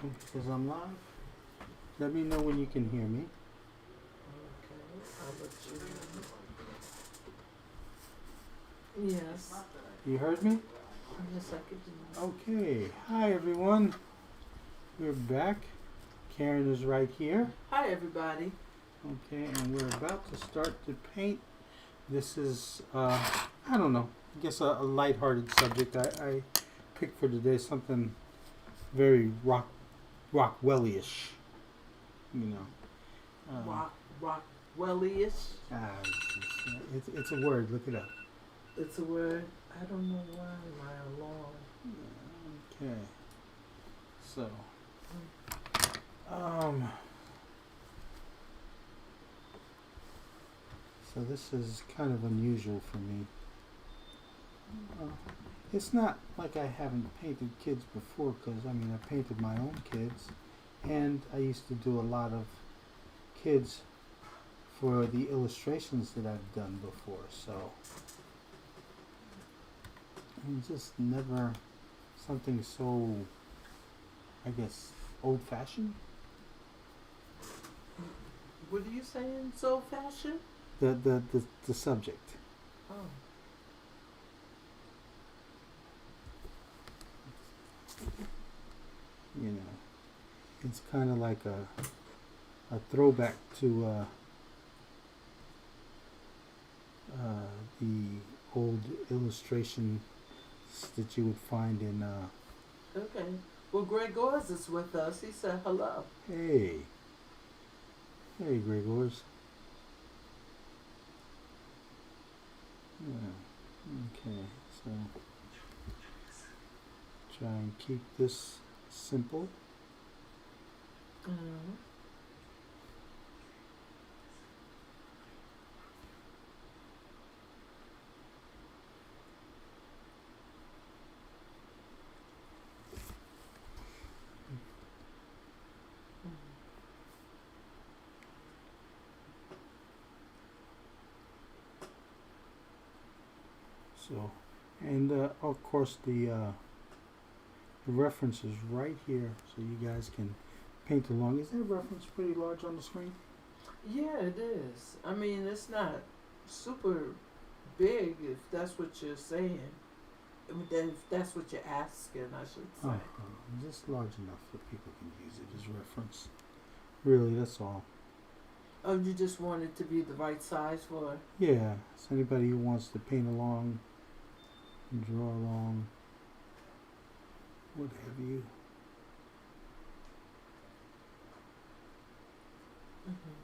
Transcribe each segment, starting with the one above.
Because I'm live. Let me know when you can hear me. Okay, I'll let you know. Yes. You heard me? Yes, I could do Okay. Hi, everyone. We're back. Karen is right here. Hi, everybody. Okay, and we're about to start to paint. This is, I don't know, I guess a lighthearted subject. I picked for today something very Rockwell-ish, you know. Rockwell-ish. It's a word. Look it up. It's a word. I don't know why my alarm. Okay. So, um, so this is kind of unusual for me. It's not like I haven't painted kids before, because I mean I painted my own kids, and I used to do a lot of kids for the illustrations that I've done before. So, and just never something so, I guess, old-fashioned. What are you saying? So fashion? The subject. Oh. You know, it's kind of like a throwback to the old illustrations that you would find in. Okay. Well, Gregors is with us. He said hello. Hey, Gregors. Yeah. Okay, so try and keep this simple. Mm-hmm. So, and of course the reference is right here, so you guys can paint along. Is that reference pretty large on the screen? Yeah, it is. I mean, it's not super big, if that's what you're saying. I mean, if that's what you're asking, I should say. Just large enough that people can use it as reference. Really, that's all. Oh, you just want it to be the right size for? Yeah, so anybody who wants to paint along, draw along, what have you. Mm-hmm.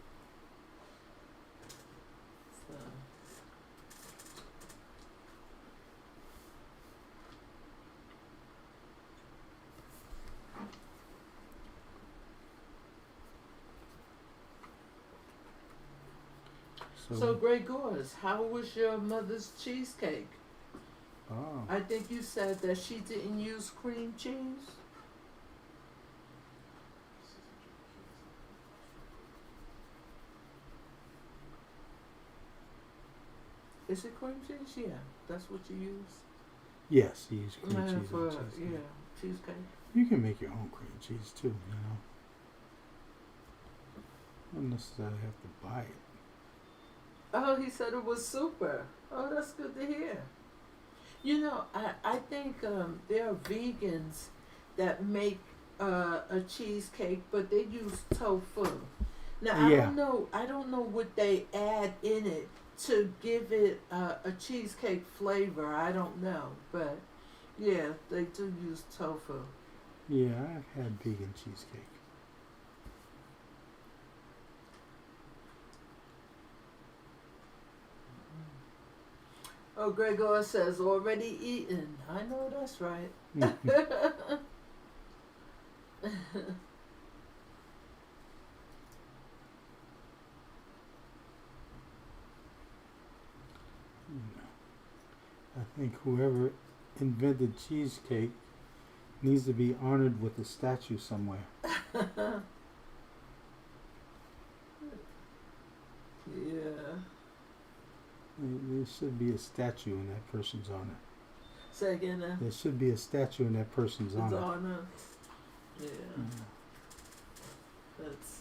So Gregors, how was your mother's cheesecake? Oh. I think you said that she didn't use cream cheese. Is it cream cheese? Yeah, that's what you use. Yes, you use cream cheese For on cheesecake. yeah, cheesecake. You can make your own cream cheese too, you know. Don't necessarily have to buy it. Oh, he said it was super. Oh, that's good to hear. You know, I think there are vegans that make a cheesecake, but they use tofu. Now Yeah. I don't know what they add in it to give it a cheesecake flavor. I don't know, but yeah, they do use tofu. Yeah, I've had vegan cheesecake. Oh, Gregor says already eaten. I know that's right. I think whoever invented cheesecake needs to be honored with a statue somewhere. Yeah. There should be a statue in that person's honor. Say again now. There should be a statue in that person's honor. Yeah. Mm. That's,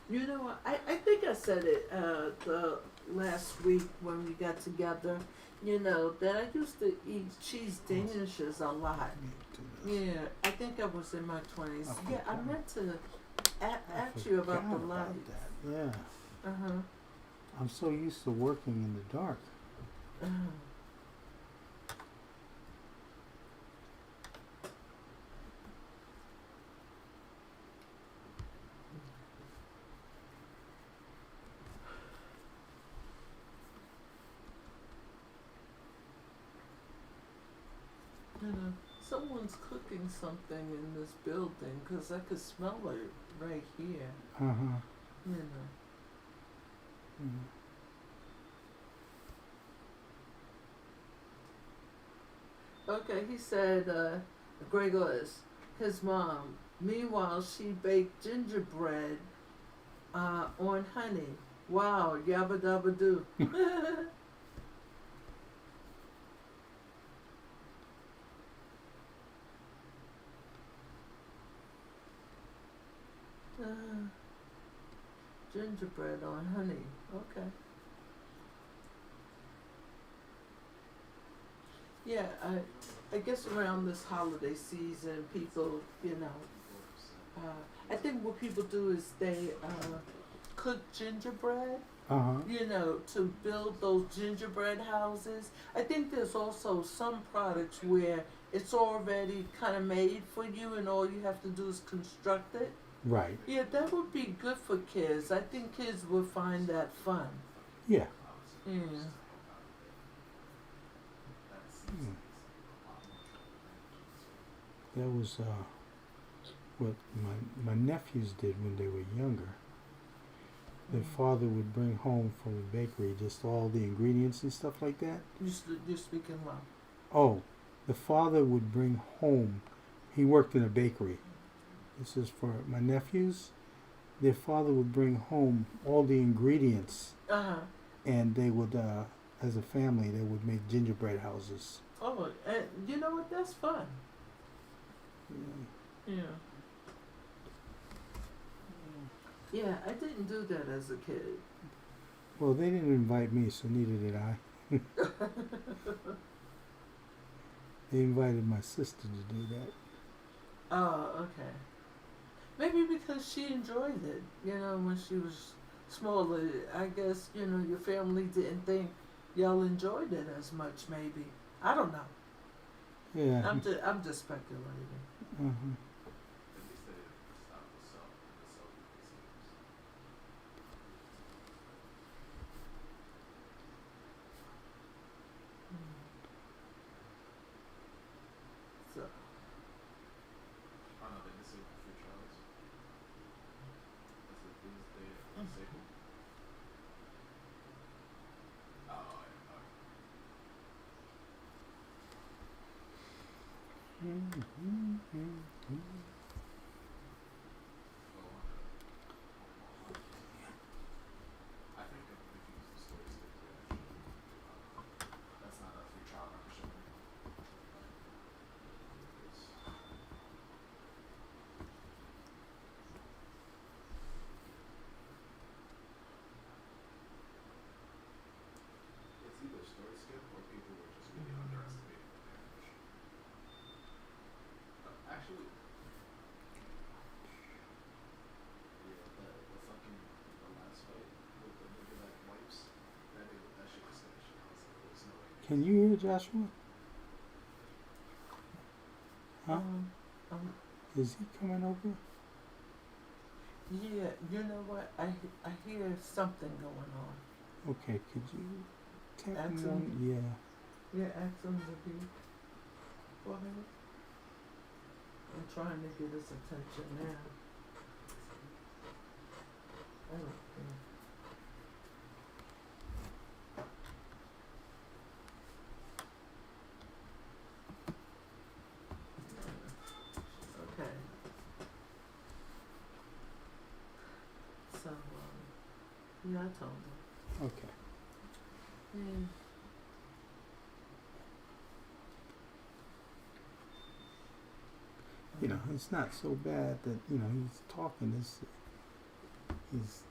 you know what, I think I said it the last week when we got together, you know, that I used to eat cheese danishes a lot. Let me do this. Yeah, I think I was in my 20s. I Yeah, I forgot. meant to I ask you about the forgot lights. that. Yeah. Uh-huh. I'm so used to working in the dark. Uh-huh. You know, someone's cooking something in this building because I could smell it right here. Uh-huh. You know. Mm. Okay, he said, Gregor's, his mom. Meanwhile, she baked gingerbread on honey. Wow, yabba dabba doo. Gingerbread on honey. Okay. Yeah, I guess around this holiday season, people, you know, I think what people do is they cook gingerbread, Uh-huh. you know, to build those gingerbread houses. I think there's also some products where it's already kind of made for you and all you have to do is construct it. Right. Yeah, that would be good for kids. I think kids would find that fun. Yeah. Yeah. Mm. That was what my nephews did when they were younger. Their father would bring home from the bakery just all the ingredients and stuff like that. You're speaking well. Oh, the father would bring home. He worked in a bakery. This is for my nephews. Their father would bring home all the ingredients, Uh-huh. and they would, as a family, they would make gingerbread houses. Oh, and you know what? That's fun. Yeah. Yeah. Yeah, I didn't do that as a kid. Well, they didn't invite me, so neither did I. They invited my sister to do that. Oh, okay. Maybe because she enjoyed it, you know, when she was smaller. I guess, you know, your family didn't think y'all enjoyed it as much, maybe. I don't know. Yeah. I'm just speculating. Uh-huh. So, Can you hear Joshua? Huh? um, Is he coming over? yeah, you know what? I hear something going on. Okay, could you tap him Axel? on? Yeah. Yeah, ask him to be quiet. I'm trying to get his attention now. Okay. Okay. So, yeah, I told him. Okay. Yeah. you know, it's not so bad that, you know, he's talking. His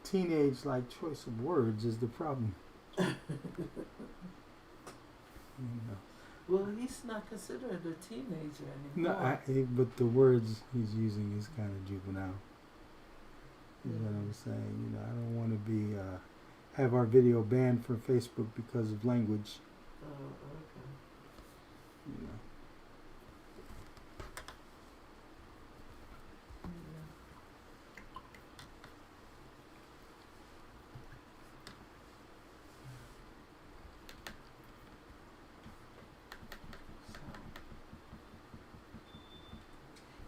teenage-like choice of words is the problem. You know. Well, he's not considered a teenager No, anymore. but the words he's using is kind of juvenile. Is what Yeah. I'm saying. You know, I don't want to be have our video banned from Facebook because of language. Oh, okay. You know. Yeah.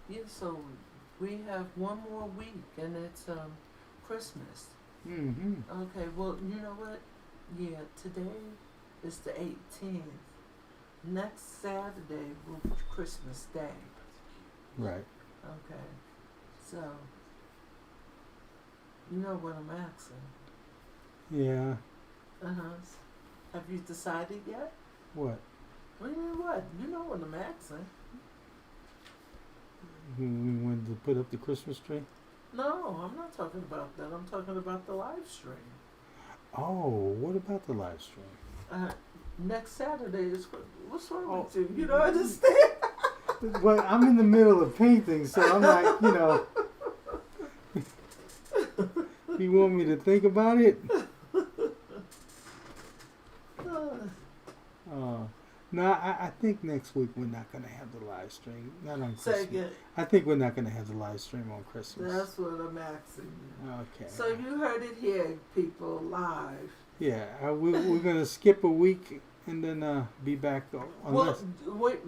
Yeah, so we have one more week and it's Christmas. Mm-hmm. Okay, well, you know what? Yeah, today is the 18th. Next Saturday will be Christmas Day. Right. Okay, so you know what I'm asking. Yeah. Uh-huh. Have you decided yet? What? Well, you know what? You know what I'm asking. We wanted to put up the Christmas tree? No, I'm not talking about that. I'm talking about the live stream. Oh, what about the live stream? Next Saturday is what's wrong Oh. with you? You don't understand? Well, I'm in the middle of painting, so I'm like, you know. You want me to think about it? No, I think next week we're not going to have the live stream. Not on Christmas. Second, I think we're not going to have the live stream on Christmas. that's what I'm asking you. Okay. So you heard it here, people, live. Yeah, we're going to skip a week and then be back. Unless, Well, wait,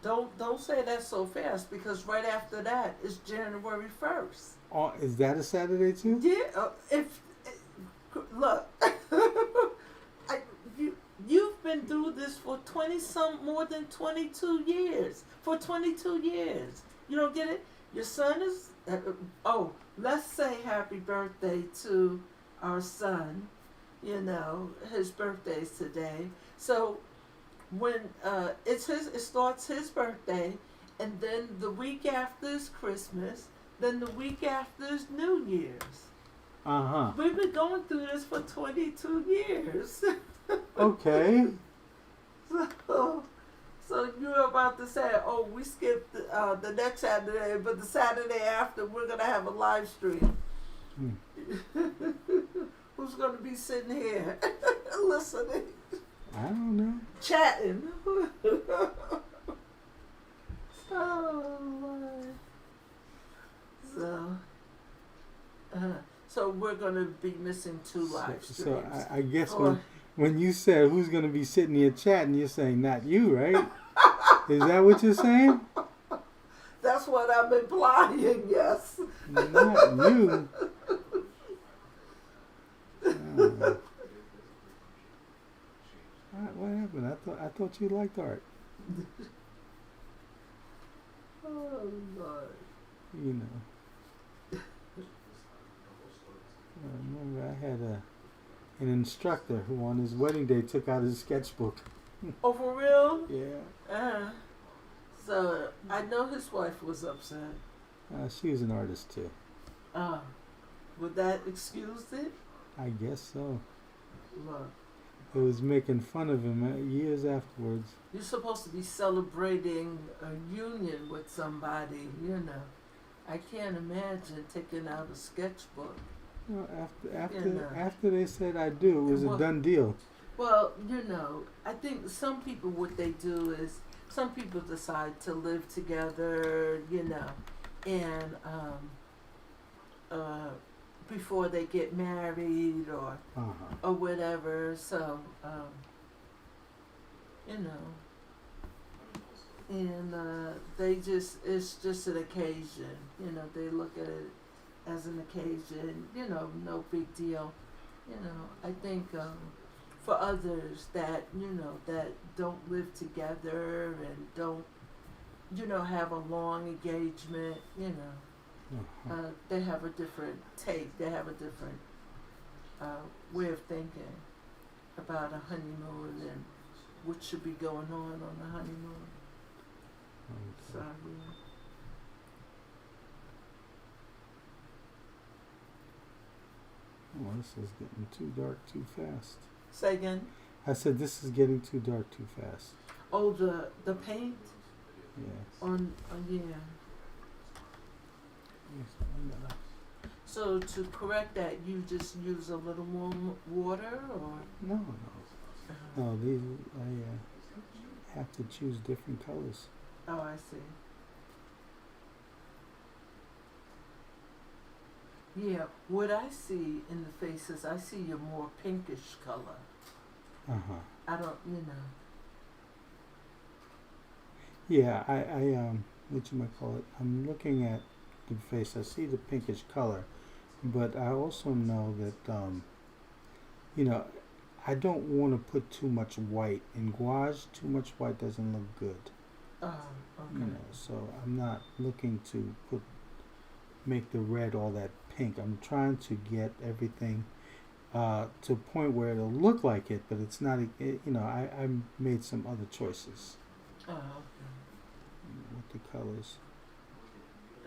don't say that so fast because right after that is January 1st. is that a Saturday too? Yeah, look, you've been through this for more than 22 years. For 22 years, you don't get it. Your son is. Let's say happy birthday to our son. You know, his birthday's today. So when it starts his birthday, and then the week after is Christmas. Then the week after is New Year's. Uh-huh. We've been going through this for 22 years. Okay. So you're about to say, oh, we skipped the next Saturday, but the Saturday after we're going to have a live stream. Who's going to be sitting here listening? I don't know. Chatting. Oh, Lord. So we're going to be missing 2 live streams. So I guess when you said who's going to be sitting here chatting, you're saying not you, right? Is that what you're saying? That's what I'm implying, yes. Not you. What happened? I thought you liked art. Oh, Lord. You know. I remember I had an instructor who on his wedding day took out his sketchbook. Oh, for real? Yeah. So I know his wife was upset. She was an artist too. Would that excuse it? I guess so. Look, It was making fun of him years afterwards. you're supposed to be celebrating a union with somebody, you know. I can't imagine taking out a sketchbook. Well, Yeah. after they said I do, it was a done deal. Well, you know, I think some people, what they do is, some people decide to live together, you know, and before they get married or whatever. So, you know, and it's just an occasion. You know, they look at it as an occasion. You know, no big deal. You know, I think for others that, you know, that don't live together and don't, you know, have a long engagement, you know, they have a different take. They have a different way of thinking about a honeymoon and what should be going on the honeymoon. Okay. So, yeah. Oh, this is getting too dark too fast. Say again. I said this is getting too dark too fast. Oh, the paint Yeah. on yeah. Yes, I'm gonna- So to correct that, you just use a little more water, or No, no. No, these I have to choose different colors. oh, I see. Yeah, what I see in the faces, I see a more pinkish color. I don't, Yeah, I what you might call it. I'm looking at the face. I see the pinkish color, but I also know that you know, I don't want to put too much white in gouache. Too much white doesn't look good. okay. You know, so I'm not looking to make the red all that pink. I'm trying to get everything to a point where it'll look like it, but it's not. You know, I made some other choices Okay. with the colors.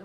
Uh,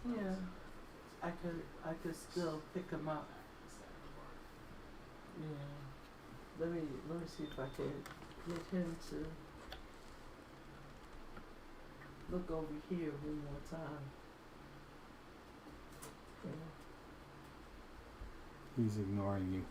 yeah, I could still pick him up. Yeah. Let me see if I can get him to look over here one more time. Yeah. He's ignoring you.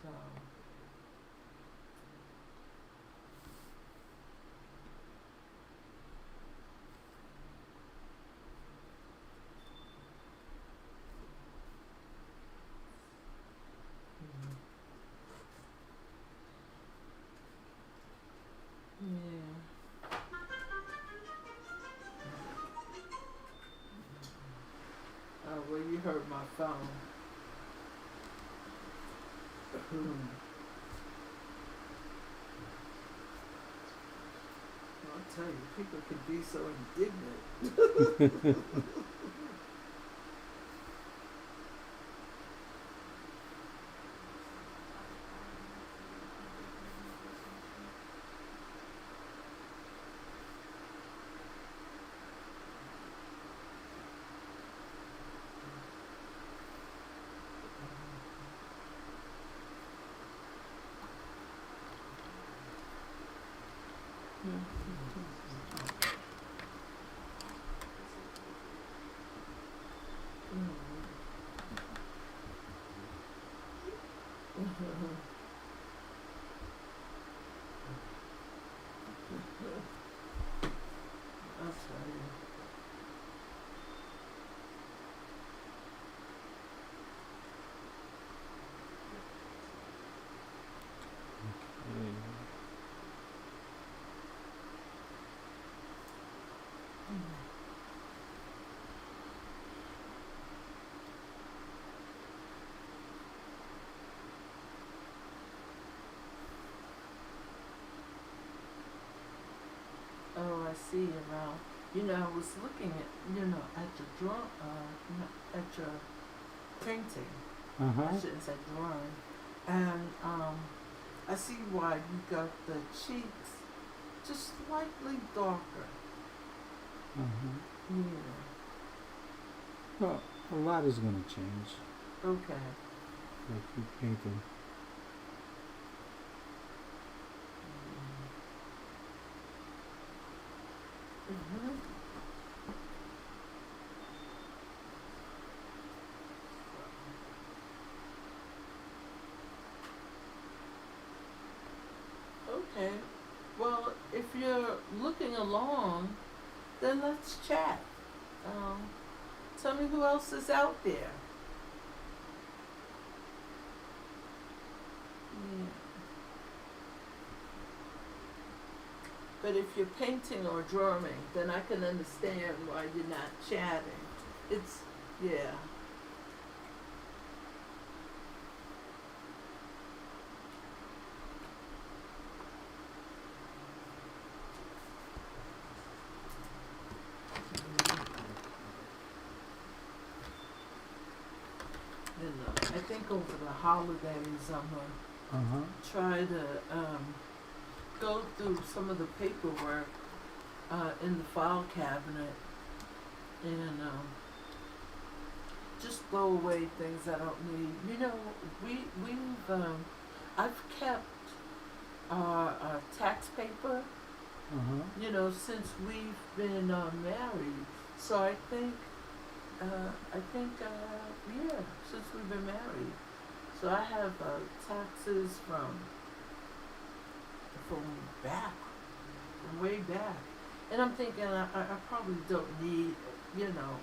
So. Yeah. Oh, well, you heard my phone. I'll tell you, people can be so indignant. I'll tell you. Oh, I see you now. You know, I was looking at, at your at your painting. I shouldn't say drawing. And I see why you got the cheeks just slightly darker. Yeah. Well, a lot is going to change. Okay. I keep painting. Mm-hmm. along, then let's chat. Tell me who else is out there. Yeah. But if you're painting or drawing, then I can understand why you're not chatting. It's, yeah. I think over the holidays I'm gonna try to go through some of the paperwork in the file cabinet and just throw away things I don't need. You know, we've I've kept our tax paper, you know, since we've been married. So I think yeah, since we've been married. So I have taxes from back, from way back. And I'm thinking I probably don't need, you know,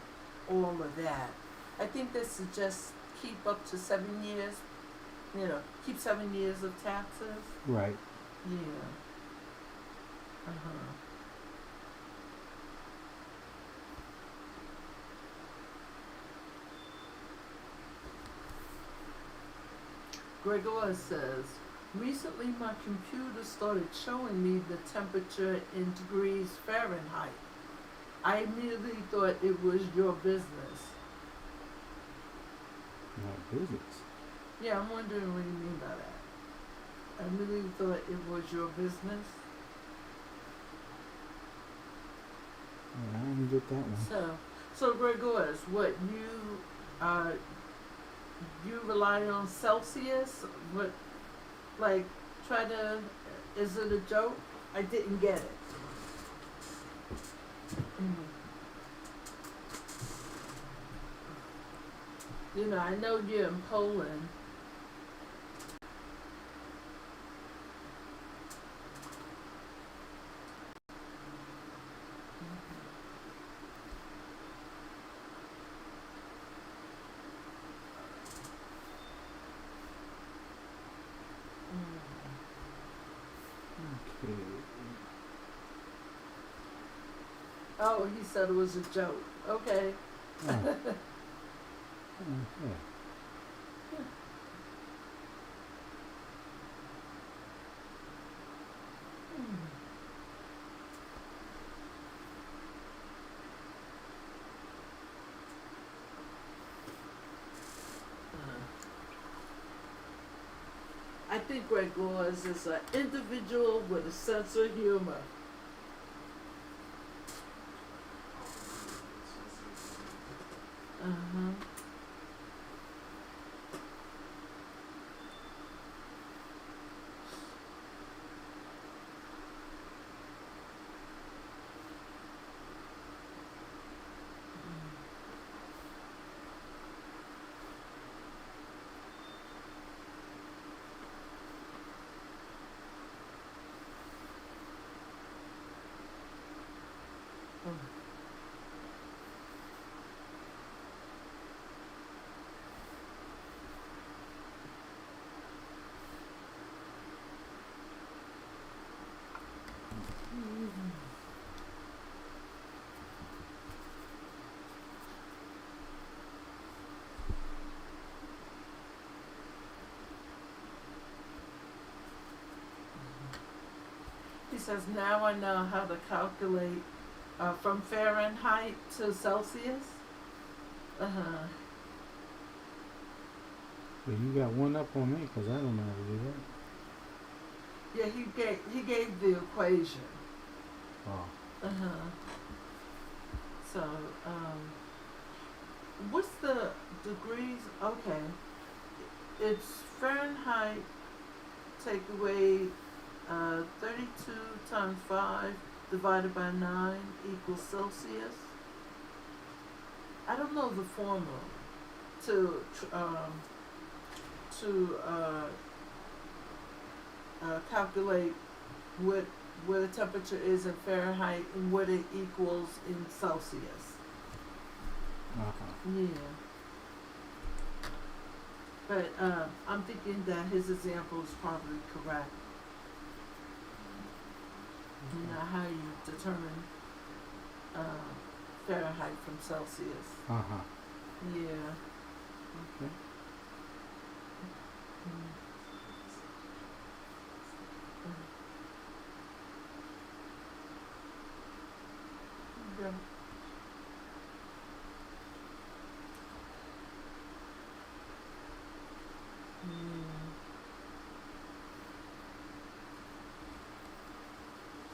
all of that. I think this is just keep up to 7 years, you know, keep 7 years of taxes. Right. Yeah. Gregor says, recently my computer started showing me the temperature in degrees Fahrenheit. I immediately thought it was your business. My business? Yeah, I'm wondering what you mean by that. I immediately thought it was your business. Yeah, I didn't get that one. So Gregor, what you rely on Celsius? What, like, try to, is it a joke? I didn't get it. You know, I know you're in Poland. Okay. Oh, he said it was a joke. Okay. Oh. Yeah. I think Greg Laws is an individual with a sense of humor. He says, now I know how to calculate from Fahrenheit to Celsius. But you got one up on me because I don't know how to do that. Yeah, he gave the equation. Oh. So, what's the degrees? Okay, it's Fahrenheit. Take away 32 times 5 divided by 9 equals Celsius. I don't know the formula to calculate what where the temperature is in Fahrenheit and what it equals in Celsius. Yeah. But I'm thinking that his example is probably correct. You know how you determine Fahrenheit from Celsius. Yeah. Okay. Yeah.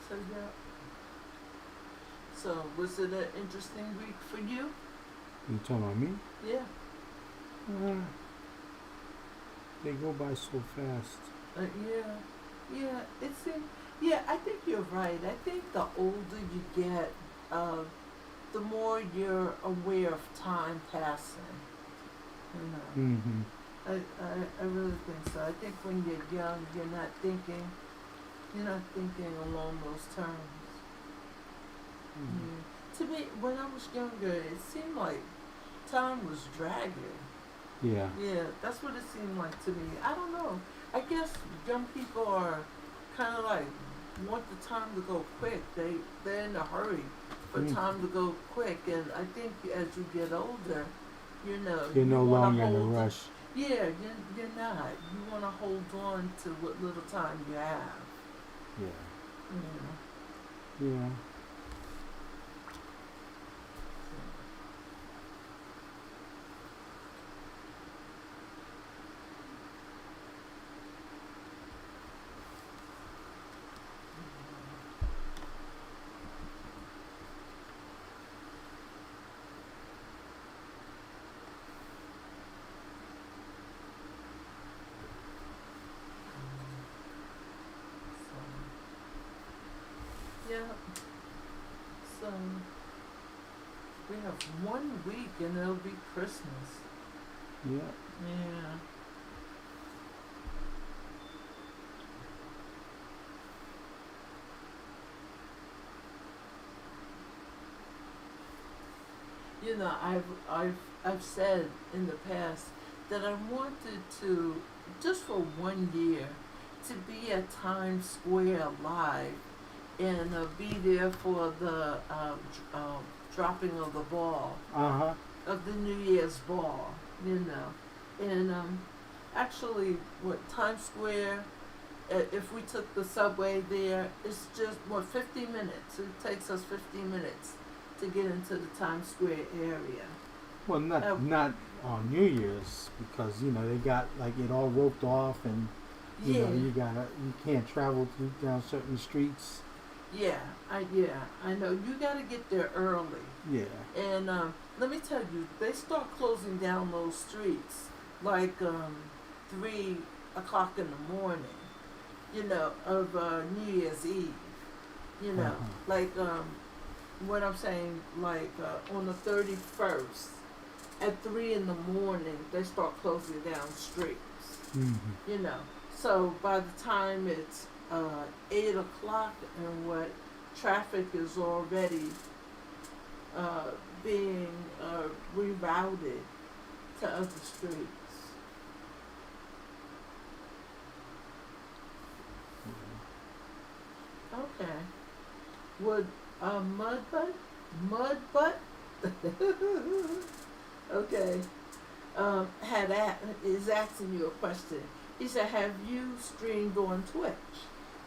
So yeah. So was it an interesting week for you? You talking about me? Yeah. They go by so fast. Yeah. Yeah. Yeah. I think you're right. I think the older you get, the more you're aware of time passing. You know. Mm-hmm. I really think so. I think when you're young, you're not thinking along those terms. Yeah. To me, when I was younger, it seemed like time was dragging. Yeah. Yeah, that's what it seemed like to me. I don't know. I guess young people are kind of like want the time to go quick. They're in a hurry for time to go quick, and I think as you get older, you know, You're no longer in a hold rush. Yeah, you're not. You want to hold on to what little time you have. Yeah. Yeah. Yeah. Yeah. So we have 1 week and it'll be Christmas. Yeah. Yeah. You know, I've said in the past that I wanted to, just for 1 year, to be at Times Square live and be there for the dropping of the ball, of the New Year's ball, you know. And actually, what Times Square, if we took the subway there, it's just, 50 minutes. It takes us 15 minutes to get into the Times Square area. Well, not on New Year's, because they got like it all roped off, and you know you can't travel down certain streets. Yeah, I know. You gotta get there early. Yeah. And let me tell you, they start closing down those streets like 3 o'clock in the morning, of New Year's Eve. Like what I'm saying, like on the 31st at 3 in the morning, they start closing down streets. Mm-hmm. So by the time it's 8 o'clock and what traffic is already being rerouted to other streets. Okay. Would mud butt okay, is asking you a question. He said, have you streamed on Twitch?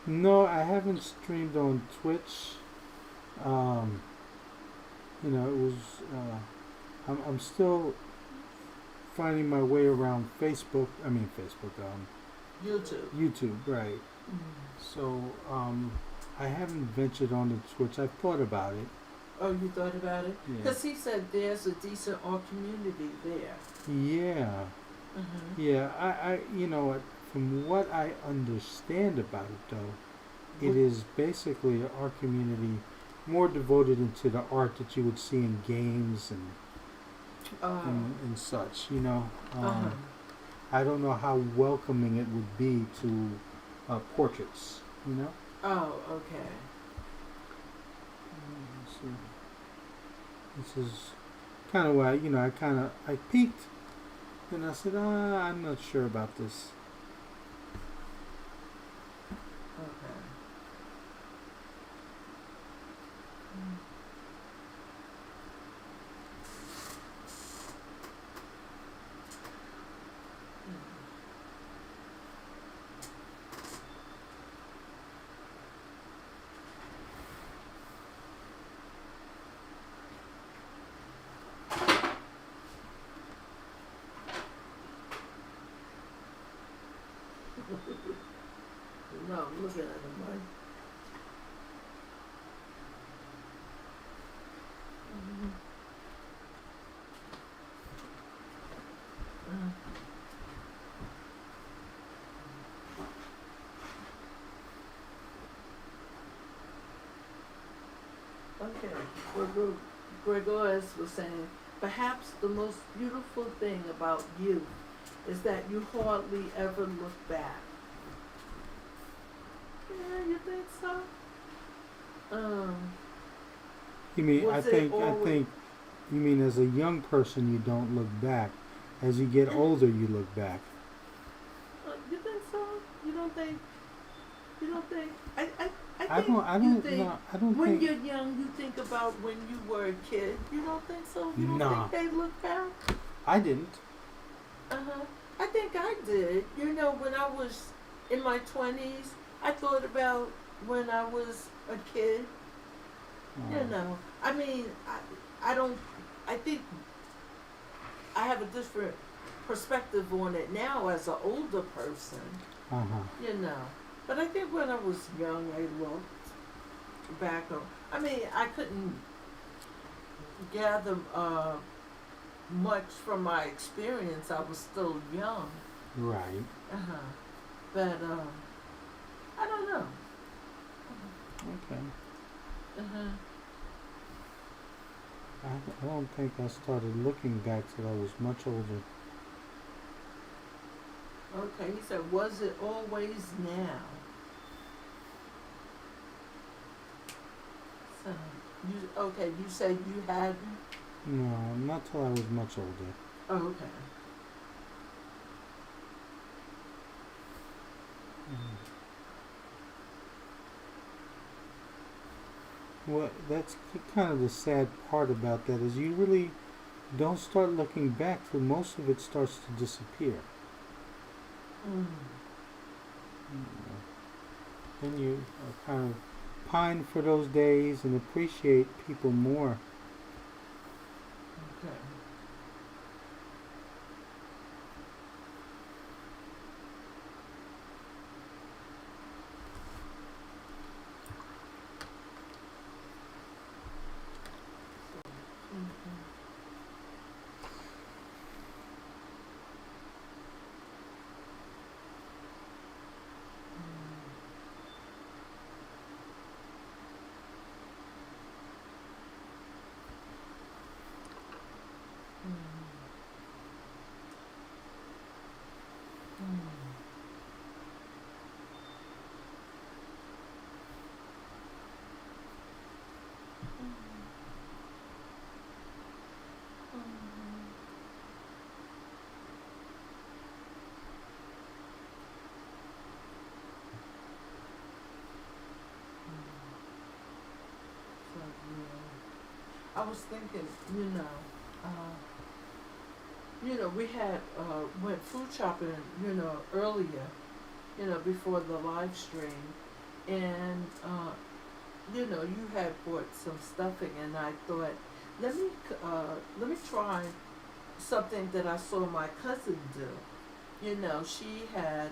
No, I haven't streamed on Twitch. It was. I'm still finding my way around Facebook. I mean Facebook. YouTube. YouTube, right? So I haven't ventured onto Twitch. I've thought about it. Oh, you thought about it? Yeah. Because he said there's a decent art community there. Yeah. Yeah. I from what I understand about it, though, it is basically an art community more devoted into the art that you would see in games and such. I don't know how welcoming it would be to portraits. Oh, okay. Let's see. This is kind of why, I peeked and I said, I'm not sure about this. Okay. No, I'm looking at the mic. Okay. Gregorius was saying, perhaps the most beautiful thing about youth is that you hardly ever look back. Yeah, you think so? You mean, Was it always? you mean as a young person you don't look back. As you get older, you look back. You think so? You don't think? You don't think? I think don't, you think no, I don't when think. you're young, you think about when you were a kid. You don't think so? You don't Nah. think they look back? I didn't. Uh-huh. I think I did. You know, when I was in my 20s, I thought about when I was a kid. You know, I mean, I don't, I think I have a different perspective on it now as an older person, Uh-huh. you know. But I think when I was young, I looked back on, I mean, I couldn't gather much from my experience. I was still young. Right. Uh-huh. But, I don't know. Okay. Uh-huh. I don't think I started looking back till I was much older. Okay, he said, was it always now? So, you said you hadn't? No, not till I was much older. Oh, okay. Well, that's kind of the sad part about that is you really don't start looking back till most of it starts to disappear. Mm. Then you kind of pine for those days and appreciate people more. Okay. Mm-hmm. So, yeah. I was thinking, we had went food shopping, earlier, before the live stream, and you had bought some stuffing, and I thought, let me try something that I saw my cousin do. She had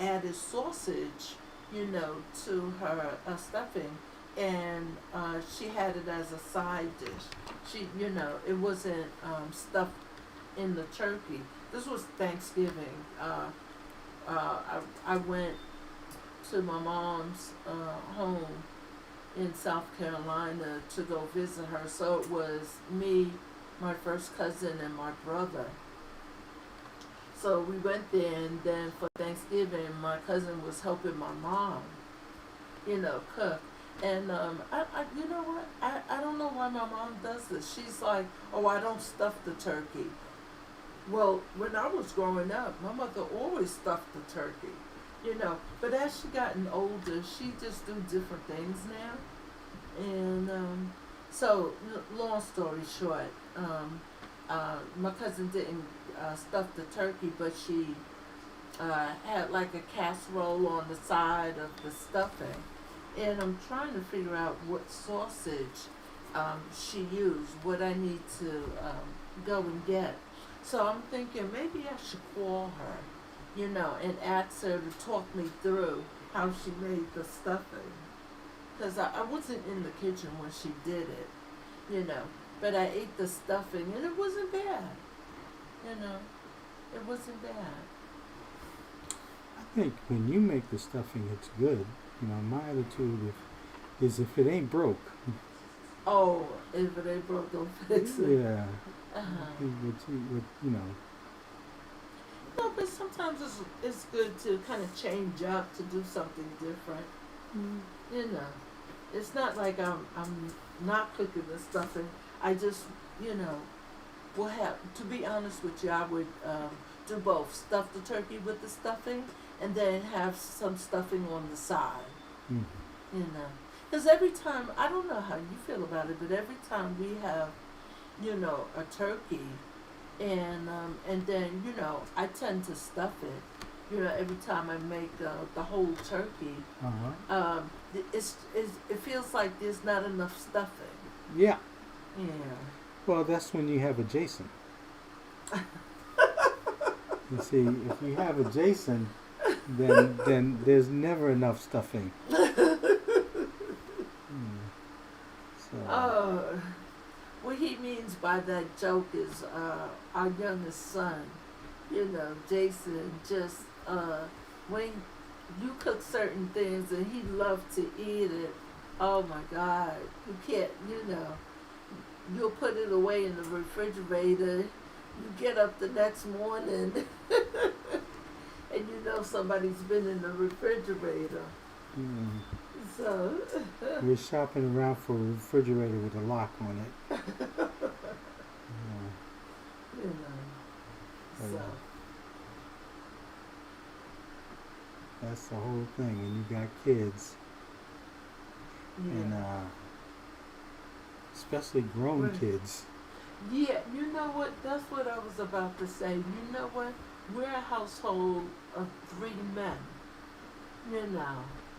added sausage, to her stuffing, and she had it as a side dish. It wasn't stuffed in the turkey. This was Thanksgiving. I went to my mom's home in South Carolina to go visit her. So it was me, my first cousin, and my brother. So we went there, and then for Thanksgiving, my cousin was helping my mom. cook. And you know what? I don't know why my mom does this. She's like, oh, I don't stuff the turkey. Well, when I was growing up, my mother always stuffed the turkey. But as she gotten older, she just do different things now. And so, long story short, my cousin didn't stuff the turkey, but she had like a casserole on the side of the stuffing. And I'm trying to figure out what sausage she used, what I need to go and get. So I'm thinking maybe I should call her, and ask her to talk me through how she made the stuffing. Because I wasn't in the kitchen when she did it. But I ate the stuffing and it wasn't bad. It wasn't bad. I think when you make the stuffing, it's good. My attitude is if it ain't broke. Oh, if it ain't broke, don't fix it. Yeah. Uh-huh. No, but sometimes it's good to kind of change up, to do something different. Mm. It's not like I'm not cooking the stuffing. I just, will have, to be honest with you, I would do both. Stuff the turkey with the stuffing and then have some stuffing on the side. Mm. Because every time, I don't know how you feel about it, but every time we have, a turkey and then, I tend to stuff it. Every time I make the whole turkey, it feels like there's not enough stuffing. Yeah. Yeah. Well, that's when you have a Jason. You see, if you have a Jason, then there's never enough stuffing. So. What he means by that joke is our youngest son, Jason, just when you cook certain things and he loved to eat it, oh my God, you can't, you'll put it away in the refrigerator. You get up the next morning and somebody's been in the refrigerator. Mm. So we're shopping around for a refrigerator with a lock on it. So that's the whole thing, and you got kids, and especially grown kids. Yeah, you know what? That's what I was about to say. You know what? We're a household of 3 men.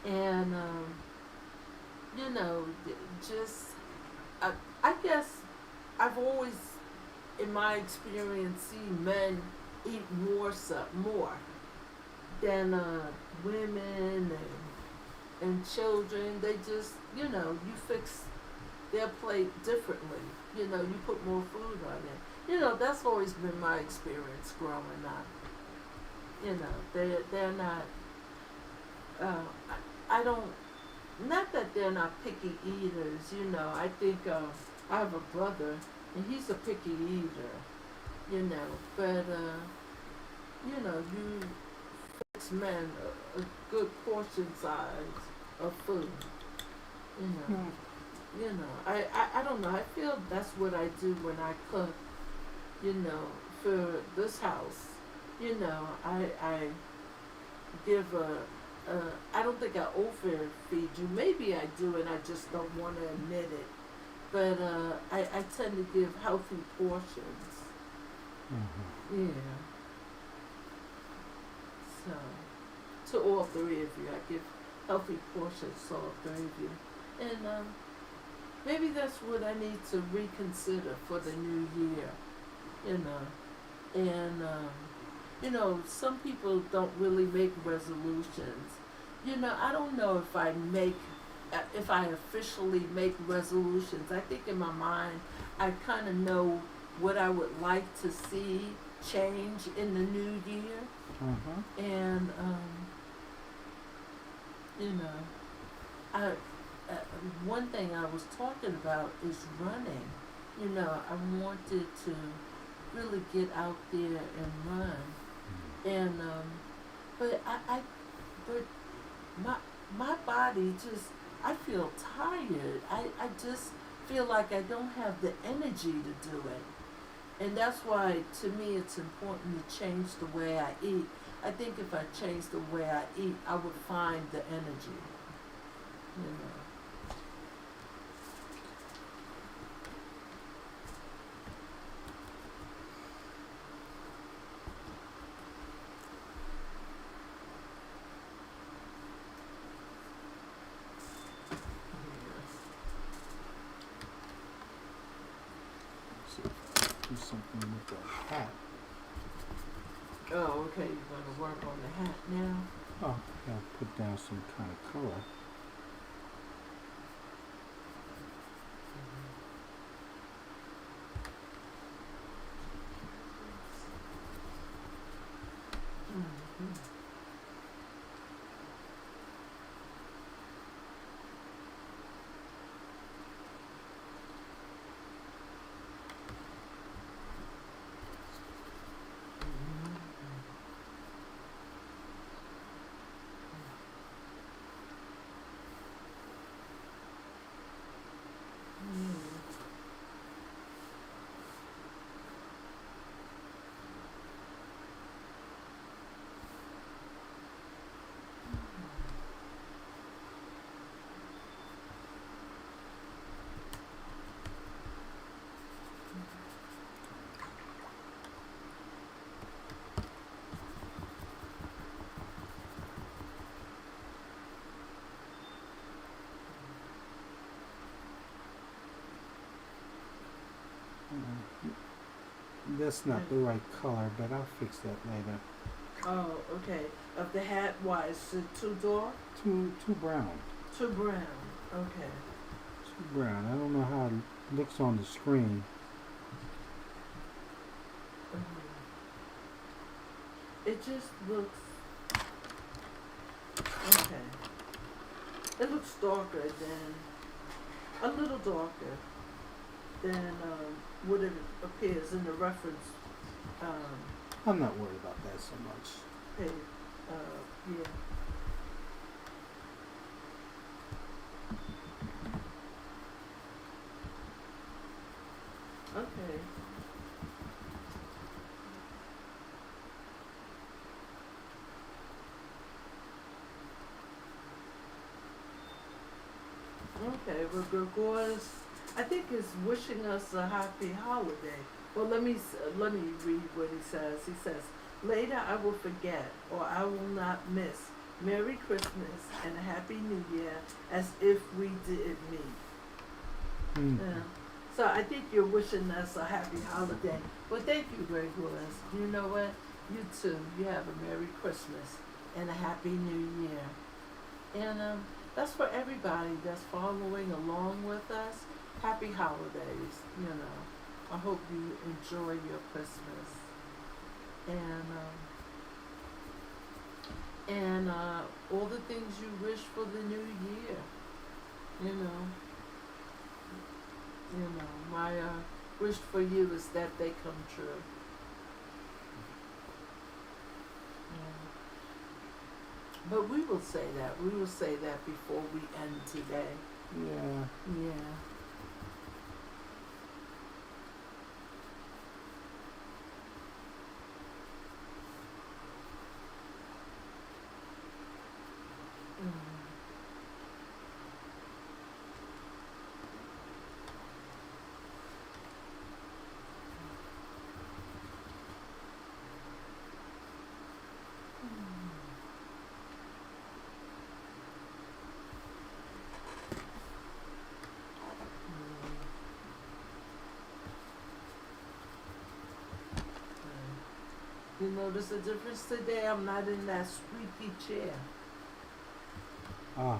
And just I guess I've always, in my experience, seen men eat more than women and children. They just, you fix their plate differently. You put more food on it. That's always been my experience growing up. They're not. I don't. Not that they're not picky eaters. I think I have a brother and he's a picky eater. But you fix men a good portion size of food. I don't know. I feel that's what I do when I cook. For this house. I give I don't think I overfeed you. Maybe I do, and I just don't want to admit it. But I tend to give healthy portions. Mm-hmm. Yeah. So, to all 3 of you, I give healthy portions to all 3 of you. And maybe that's what I need to reconsider for the new year. And some people don't really make resolutions. I don't know if I officially make resolutions. I think in my mind, I kind of know what I would like to see change in the new year. Mm-hmm. And, one thing I was talking about is running. I wanted to really get out there and run. And but my body just, I feel tired. I just feel like I don't have the energy to do it. And that's why, to me, it's important to change the way I eat. I think if I change the way I eat, I would find the energy. You know. Let's see if I can do something with that hat. Oh, okay. You're going to work on the hat now? Oh, yeah, put down some kind of color. Mm-hmm. That's not the right color, but I'll fix that later. Oh, okay. Of the hat, why? Is it too dark? Too brown. Too brown. Okay. Too brown. I don't know how it looks on the screen. It just looks okay. It looks darker than, a little darker than what it appears in the reference I'm not worried about that so much. page. Yeah. Okay. Okay, well, Gregor's, I think, is wishing us a happy holiday. Well, let me read what he says. He says, "Later I will forget, or I will not miss. Merry Christmas and a Happy New Year, as if we did meet." Mm. Yeah. So I think you're wishing us a happy holiday. Well, thank you, Gregor's. You know what? You too. You have a Merry Christmas and a Happy New Year. And that's for everybody that's following along with us. Happy holidays, you know. I hope you enjoy your Christmas. And all the things you wish for the new year. You know. You know, my wish for you is that they come true. Yeah. But we will say that. We will say that before we end today. Yeah. Yeah. You notice the difference today? I'm not in that squeaky chair. Ah,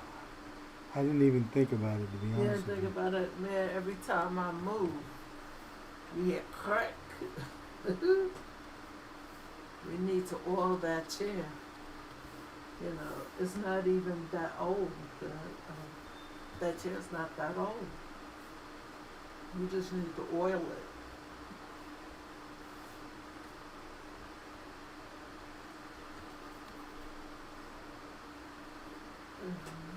I didn't even think about it, to be Yeah, honest with think you. about it, man. Every time I move, you hear crack. We need to oil that chair. You know, it's not even that old. That chair's not that old. You just need to oil it. Mm-hmm.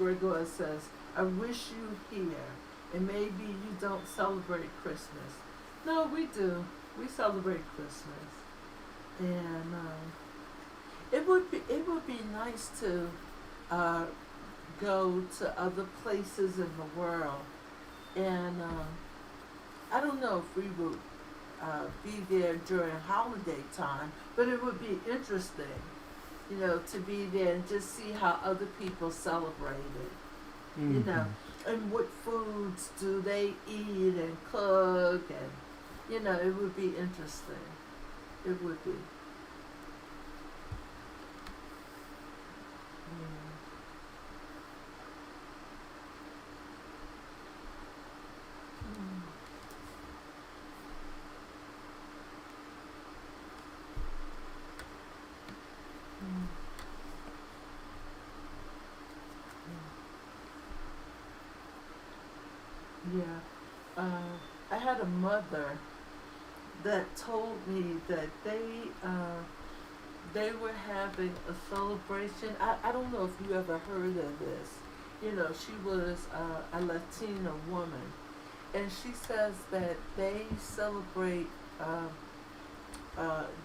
Gregor says, I wish you here, and maybe you don't celebrate Christmas. No, we do. We celebrate Christmas, and it would be nice to go to other places in the world, and I don't know if we would be there during holiday time, but it would be interesting, to be there and just see how other people celebrate it, and what foods do they eat and cook, and, it would be interesting. It would be. Yeah, I had a mother that told me that they were having a celebration. I don't know if you ever heard of this. She was a Latina woman, and she says that they celebrate.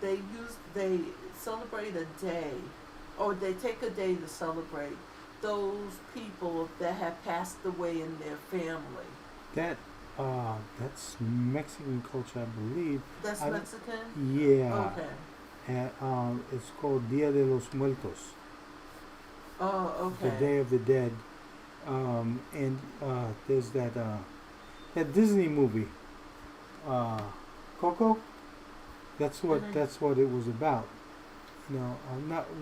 They celebrate a day, or they take a day to celebrate those people that have passed away in their family. That's Mexican culture, I believe. That's Mexican? Yeah. Okay. And it's called Dia de los Muertos. Oh, okay. The Day of the Dead. And there's that Disney movie, Coco. That's what it was about.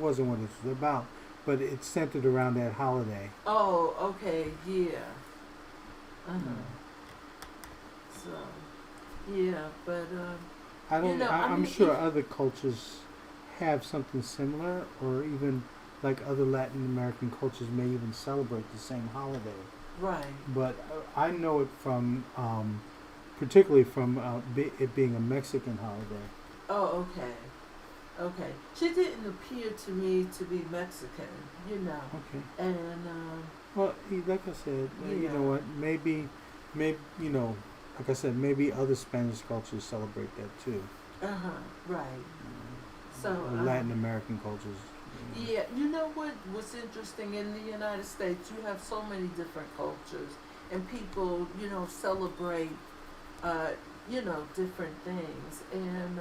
Wasn't what it was about, but it's centered around that holiday. Oh, okay, yeah. So, yeah, but I don't. I'm sure other cultures have something similar, or even like other Latin American cultures may even celebrate the same holiday. Right. But I know it from, particularly from it being a Mexican holiday. Oh, okay. Okay. She didn't appear to me to be Mexican, Okay. And well, like I said, you know what? Maybe, like I said, maybe other Spanish cultures celebrate that too. Right. So or Latin American cultures. Yeah, what's interesting in the United States, you have so many different cultures, and people, celebrate, different things, and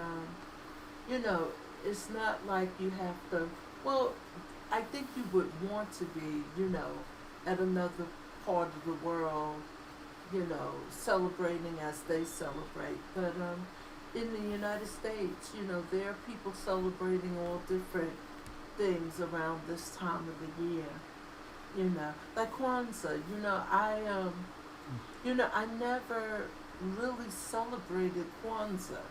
it's not like you have to. Well, I think you would want to be, at another part of the world, celebrating as they celebrate. But in the United States, there are people celebrating all different things around this time of the year. Like Kwanzaa. I never really celebrated Kwanzaa.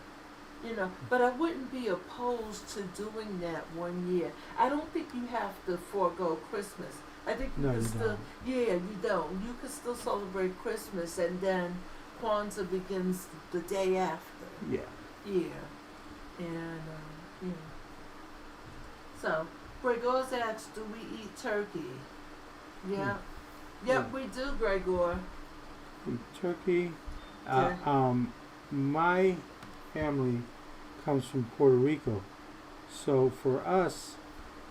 But I wouldn't be opposed to doing that one year. I don't think you have to forego Christmas. I think you can still, don't. Yeah, you don't. You can still celebrate Christmas, and then Kwanzaa begins the day after. Yeah. Yeah. And, So, Gregor asks, do we eat turkey? Yeah. Yep, we do, Gregor. Turkey. My family comes from Puerto Rico. So for us,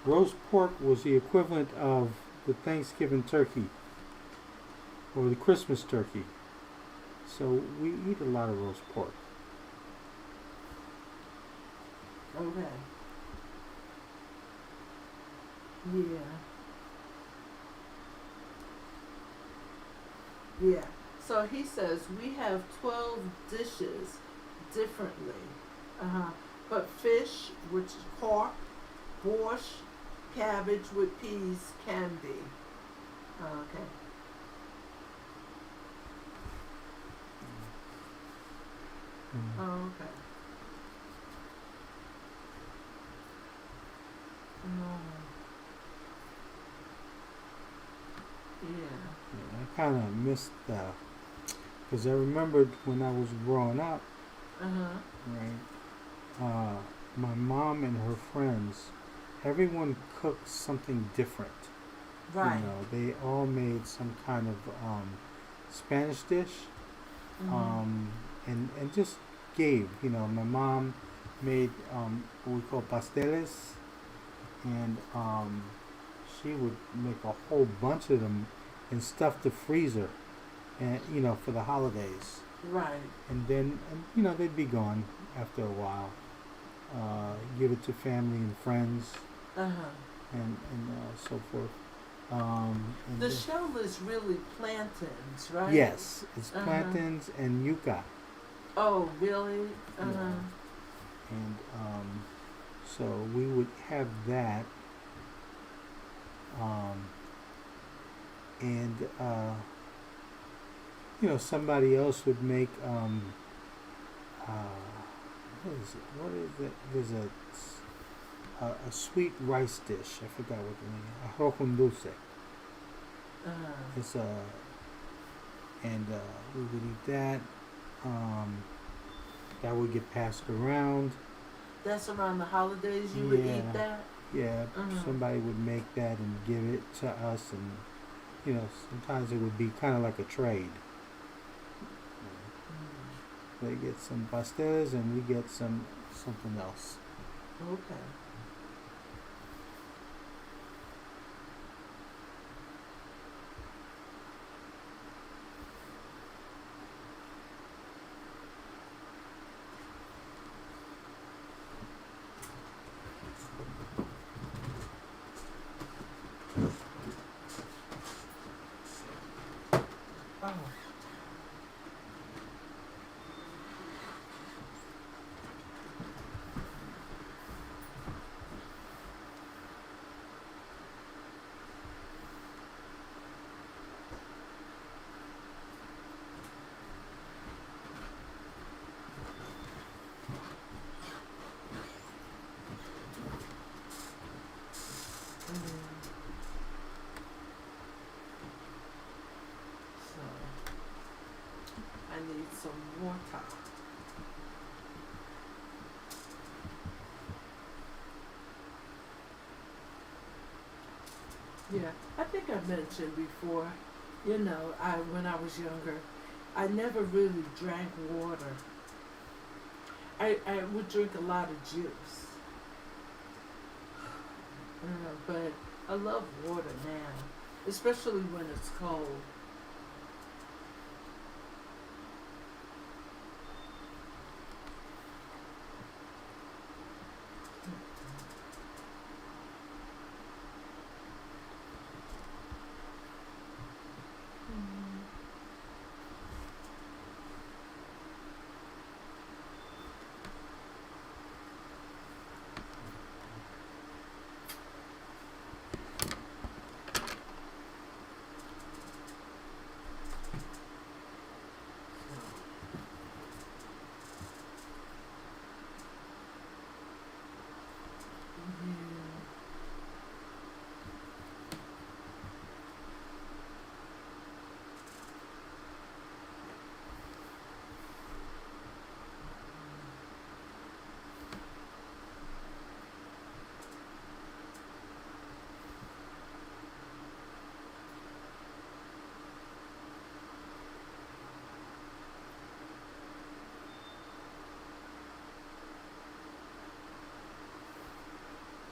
roast pork was the equivalent of the Thanksgiving turkey or the Christmas turkey. So we eat a lot of roast pork. Okay. Yeah. Yeah. So he says we have 12 dishes differently. But fish, which is pork, borscht, cabbage with peas can be. Okay. Mm. Oh, okay. Yeah. I kind of missed that because I remembered when I was growing up. Right. My mom and her friends, everyone cooked something different. Right. You know, they all made some kind of Spanish dish, Mhm. and just gave. You know, my mom made what we call pasteles, and she would make a whole bunch of them and stuff the freezer, and you know, for the holidays. Right. And then, and, you know, they'd be gone after a while. Give it to family and friends, Uh huh. and so forth. And The shell is really plantains, right? yes, it's Uh huh. plantains and yuca. Oh, really? Uh huh. Yeah, and so we would have that, um, and you know, somebody else would make what is it? What is it? There's a sweet rice dish. I forgot what the name. Arroz con dulce. Uh huh. It's and we would eat that. Um, that would get passed around. That's around the holidays you would eat Yeah, that? yeah. Uh huh. Somebody would make that and give it to us, and you know, sometimes it would be kind of like a trade. They get some pastas and we get something else. Okay. Oh. Mm. So I need some water. Yeah, I think I mentioned before, you know, I when I was younger, I never really drank water. I would drink a lot of juice, but I love water now, especially when it's cold. Yeah.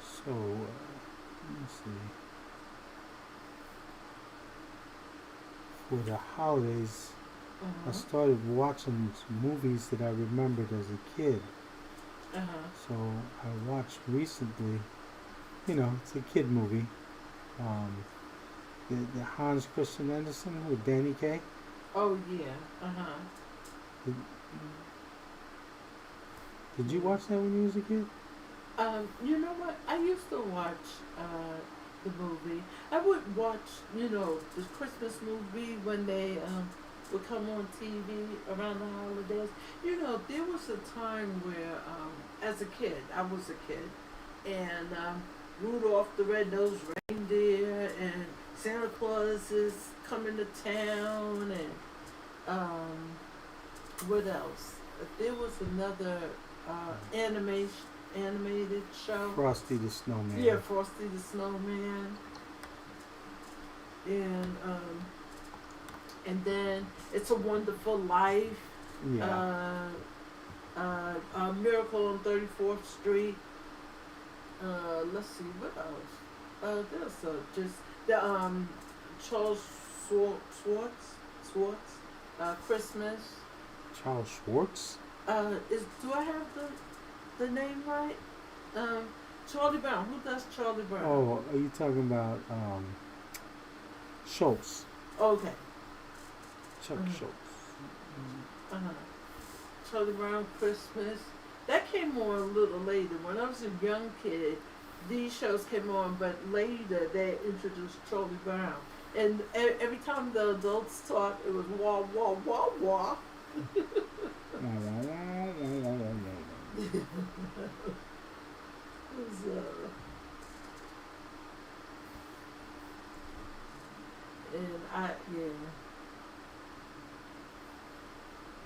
So let me see. For the holidays, Uh I huh. started watching movies that I remembered as a kid. Uh huh. So I watched recently. You know, it's a kid movie. Um, the Hans Christian Andersen with Danny Kaye. Oh yeah. Uh huh. Did, did you Yeah. watch that when you was a kid? You know what? I used to watch the movie. I would watch, you know, the Christmas movie when they would come on TV around the holidays. You know, there was a time where, as a kid, I was a kid, and Rudolph the Red-Nosed Reindeer and Santa Claus is coming to town, and what else? There was another animated show. Frosty the Snowman. Yeah, Frosty the Snowman. and then It's a Wonderful Life. Yeah. Miracle on 34th Street. Let's see what else. There's just the Charles Schwartz. Christmas. Charles Schwartz. Do I have the name right? Charlie Brown. Who does Charlie Brown? Oh, are you talking about Schultz? Okay. Chuck Mhm. Schultz. Uh-huh. Charlie Brown Christmas. That came on a little later. When I was a young kid, these shows came on, but later they introduced Charlie Brown. And every time the adults talked, it was wah, wah, wah, wah. It was, yeah.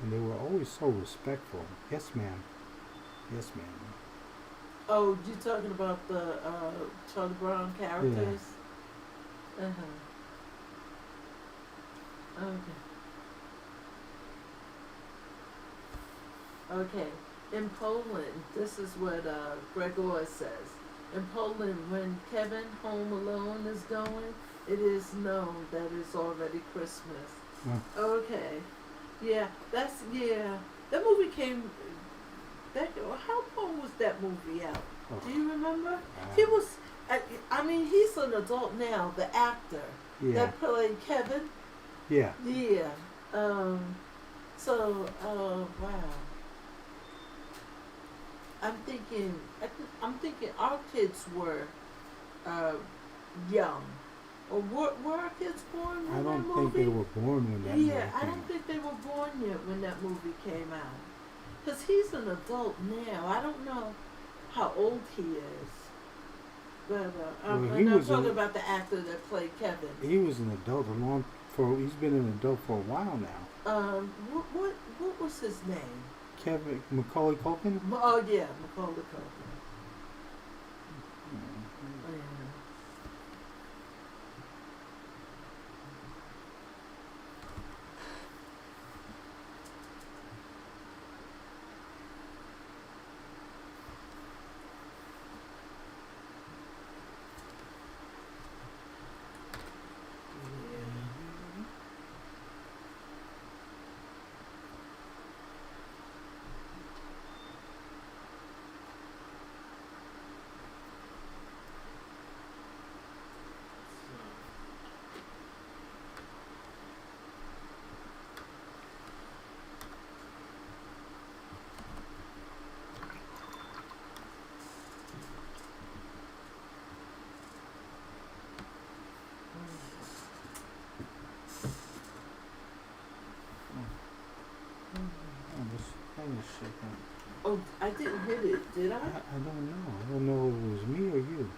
And they were always so respectful. Yes, ma'am. Yes, ma'am. Oh, you talking about the Charlie Brown characters? Yeah. Okay. In Poland, this is what Gregor says. In Poland, when Kevin Home Alone is going, it is known that it's already Christmas. Okay. Yeah, yeah. That movie came. How long was that movie out? Do you remember? He was. I mean, he's an adult now. The actor that played Kevin. Yeah. Yeah. Wow. I'm thinking our kids were young. Or were our kids born when I don't that think movie? they were born when that movie came Yeah, I don't think they were born yet when that movie came out. Because he's an adult now. I don't know how old he is. But I'm talking about the actor that played Kevin. He was an adult he's been an adult for a while now. What was his name? Kevin Macaulay Culkin? Oh yeah, Macaulay Culkin. Mm-hmm. Yeah. Oh, I didn't hit it, did I? I don't know. I don't know if it was me or you.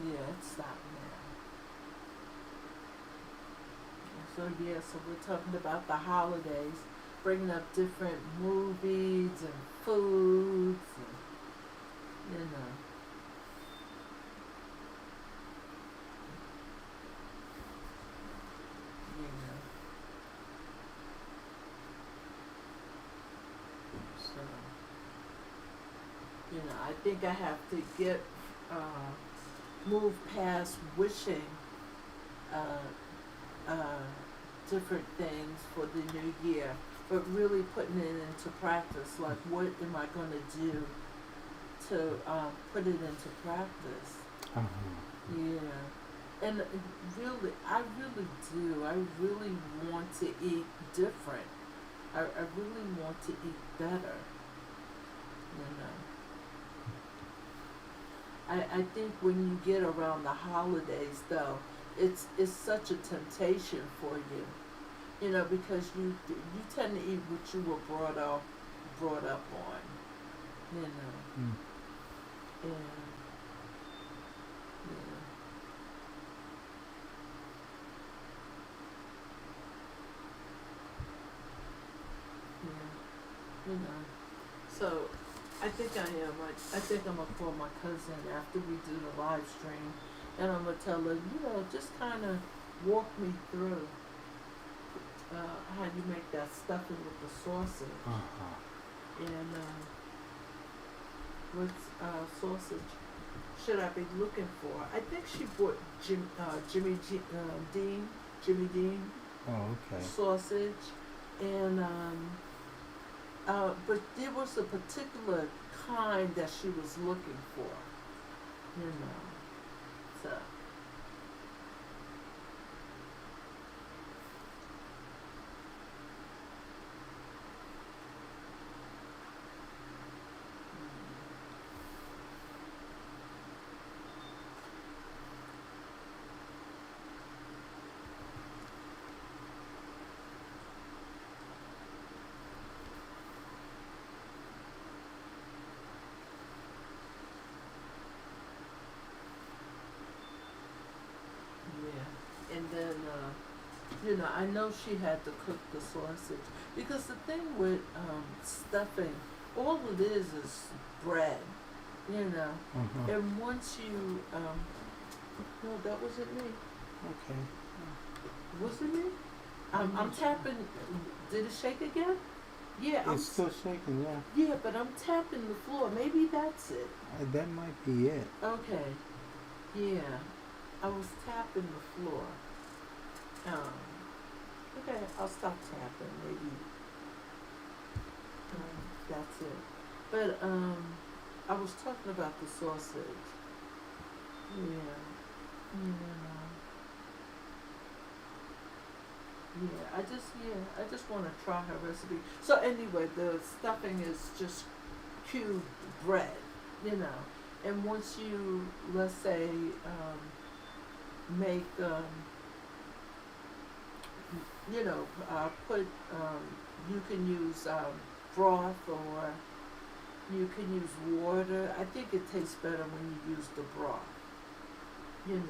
Yeah, it stopped now. So we're talking about the holidays, bringing up different movies and foods, and, I think I have to move past wishing different things for the new year, but really putting it into practice. Like, what am I going to do to put it into practice? Yeah. And really, I really do. I really want to eat different. I really want to eat better. I think when you get around the holidays, though, it's such a temptation for you, because you tend to eat what you were brought up on, Mm. and you know. So I think I am. I think I'm gonna call my cousin after we do the live stream, and I'm gonna tell her, just kind of walk me through how you make that stuffing with the sausage. And what sausage should I be looking for? I think she bought Jimmy Dean Oh, okay. sausage, and but there was a particular kind that she was looking for, so. Yeah, and then, I know she had to cook the sausage because the thing with stuffing, all it is bread, and once you, no, that wasn't me. Okay. Was it me? I'm tapping. Did it shake again? Yeah, It's still shaking, yeah. Yeah, but I'm tapping the floor. Maybe that's it. That might be it. Okay. Yeah, I was tapping the floor. Okay, I'll stop tapping. Maybe that's it. But I was talking about the sausage. Yeah. Yeah, I just want to try her recipe. So anyway, the stuffing is just cubed bread, and once you, let's say, make, put, you can use broth or you can use water. I think it tastes better when you use the broth, and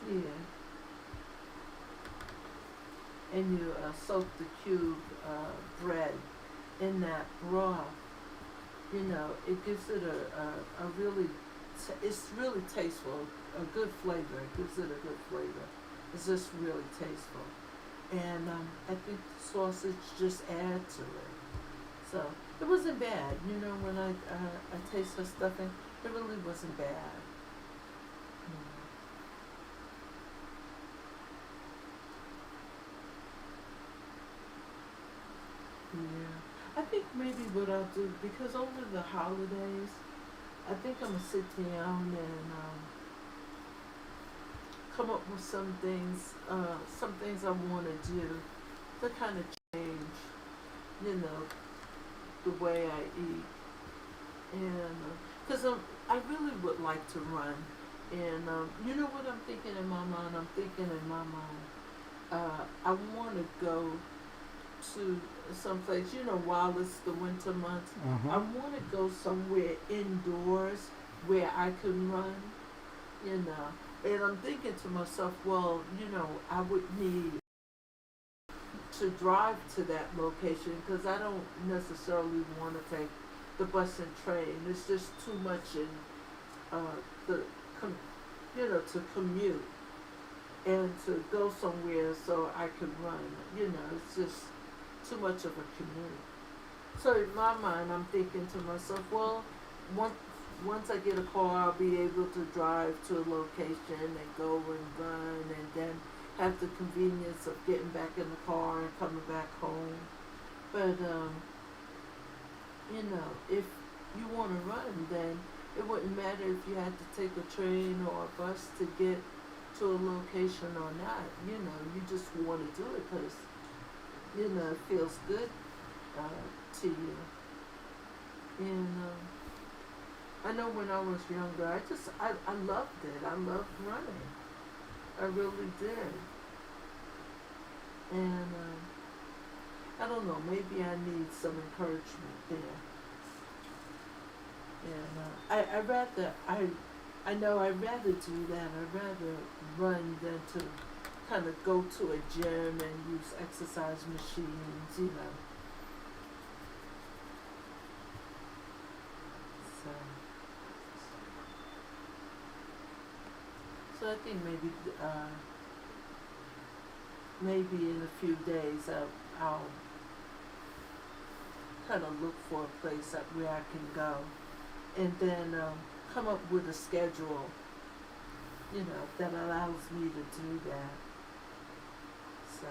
yeah. And you soak the cube bread in that broth. It gives it a really, it's really tasteful, a good flavor. It gives it a good flavor. It's just really tasteful. And I think the sausage just add to it. So it wasn't bad. When I taste her stuffing, it really wasn't bad. Yeah, I think maybe what I'll do, because over the holidays, I think I'm gonna sit down and come up with some things I want to do to kind of change, the way I eat, and because I really would like to run, and you know what I'm thinking in my mind? I'm thinking in my mind, I want to go to someplace, while it's the winter months, I want to go somewhere indoors where I can run, and I'm thinking to myself, well, I would need to drive to that location because I don't necessarily want to take the bus and train. It's just too much in to commute and to go somewhere so I can run. It's just too much of a commute. So in my mind, I'm thinking to myself, well, once I get a car, I'll be able to drive to a location and go and run, and then have the convenience of getting back in the car and coming back home. But if you want to run, then it wouldn't matter if you had to take a train or a bus to get to a location or not. You just want to do it because it feels good to you. And I know when I was younger, I loved it. I loved running. I really did. And I don't know, maybe I need some encouragement there. And I'd rather do that. I'd rather run than to kind of go to a gym and use exercise machines, you know. So, so I think maybe in a few days I'll kind of look for a place where I can go, and then come up with a schedule, you know, that allows me to do that. So.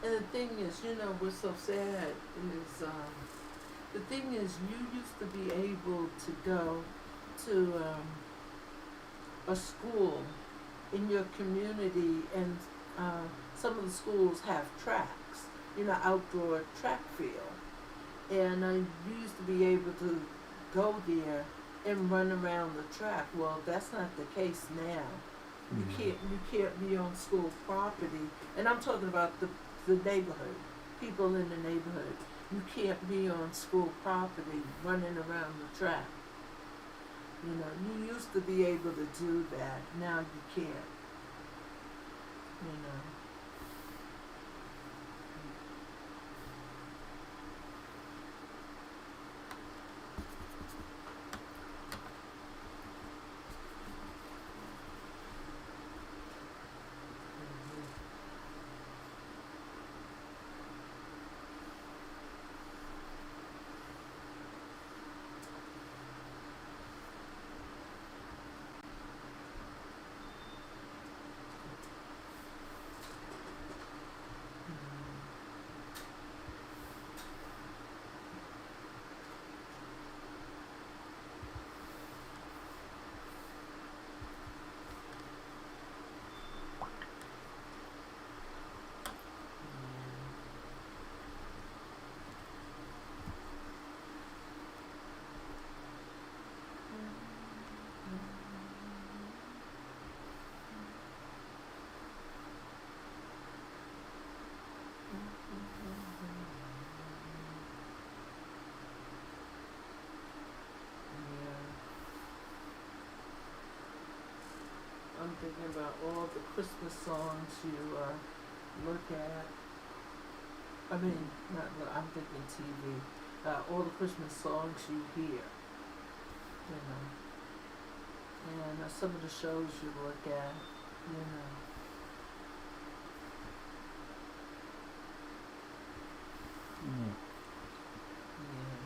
And the thing is, you know, what's so sad is, the thing is, you used to be able to go to a school in your community, and some of the schools have tracks, you know, outdoor track field. And you used to be able to go there and run around the track. Well, that's not the case now. You can't be on school property, and I'm talking about the neighborhood, people in the neighborhood. You can't be on school property running around the track. You know, you used to be able to do that. Now you can't. You know. I'm thinking about all the Christmas songs you look at. I mean, not look, I'm thinking TV. All the Christmas songs you hear, you know, and some of the shows you look at, you know. Yeah. Yeah.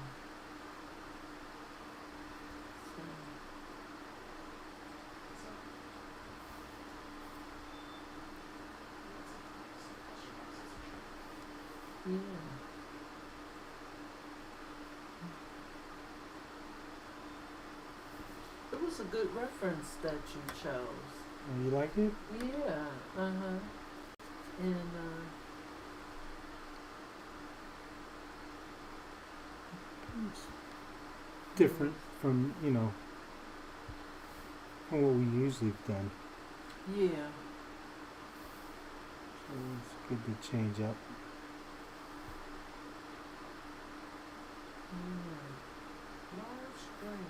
So, yeah. It was a good reference that you chose. Oh, you like it? Yeah. And It's different from, you know, from what we usually have done. yeah. So it's good to change up. Large grain.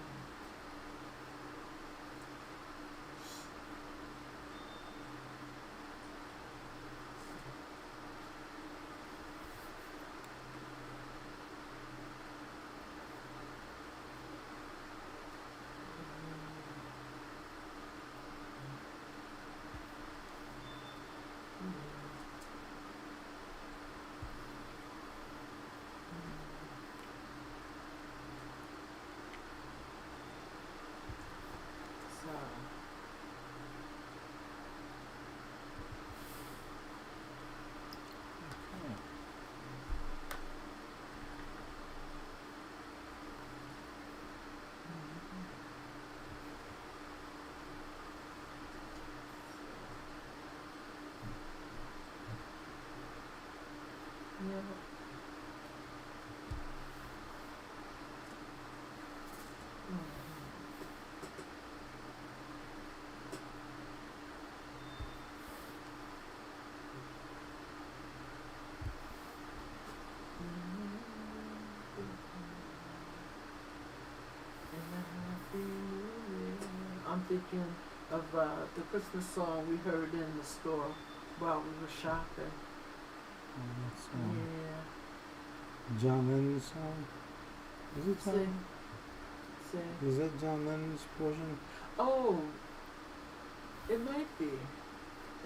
I'm thinking of the Christmas song we heard in the store while we were shopping. That's Yeah. John Lennon's song. Is it Sing. John? Sing. Is that John Lennon's portion? Oh, it might be.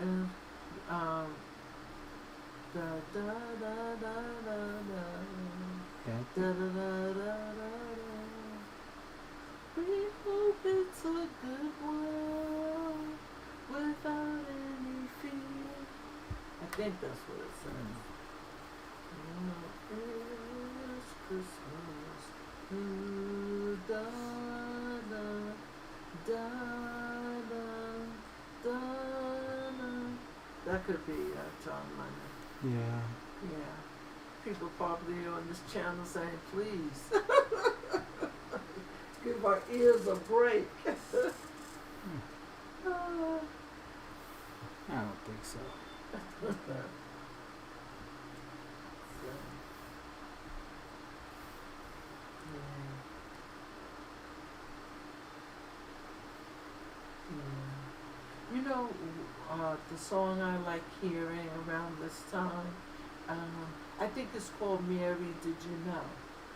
And da da da da da da Yeah. da da da da da. We hope it's a good one without any fear. I think that's what it says. It's Christmas. Ooh, da da da da da da. That could be John Lennon. Yeah. Yeah. People probably on this channel saying, please, give our ears a break. I don't think so. You know, the song I like hearing around this time, I think it's called Mary, Did You Know?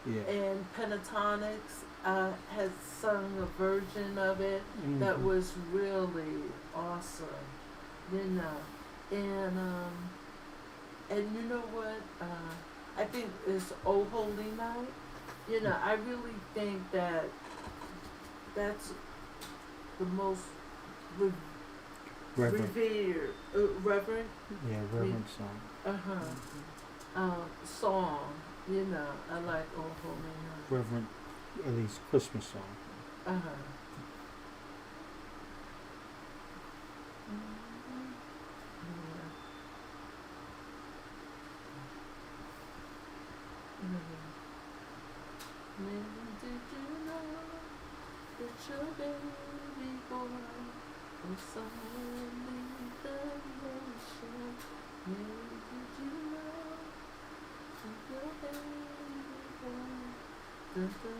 Yeah. And Pentatonics has sung a version of it Mm-hmm. that was really awesome, you know. And you know what? I think it's Oh Holy Night. You know, I really think that that's the most Reverend. revered, reverent, Yeah, reverend song. song. You know, I like Oh Holy Night. Reverend, at least Christmas song. Yeah. Maybe did you know that your baby boy was somewhere beneath the ocean? Maybe did you know that your baby boy? Da da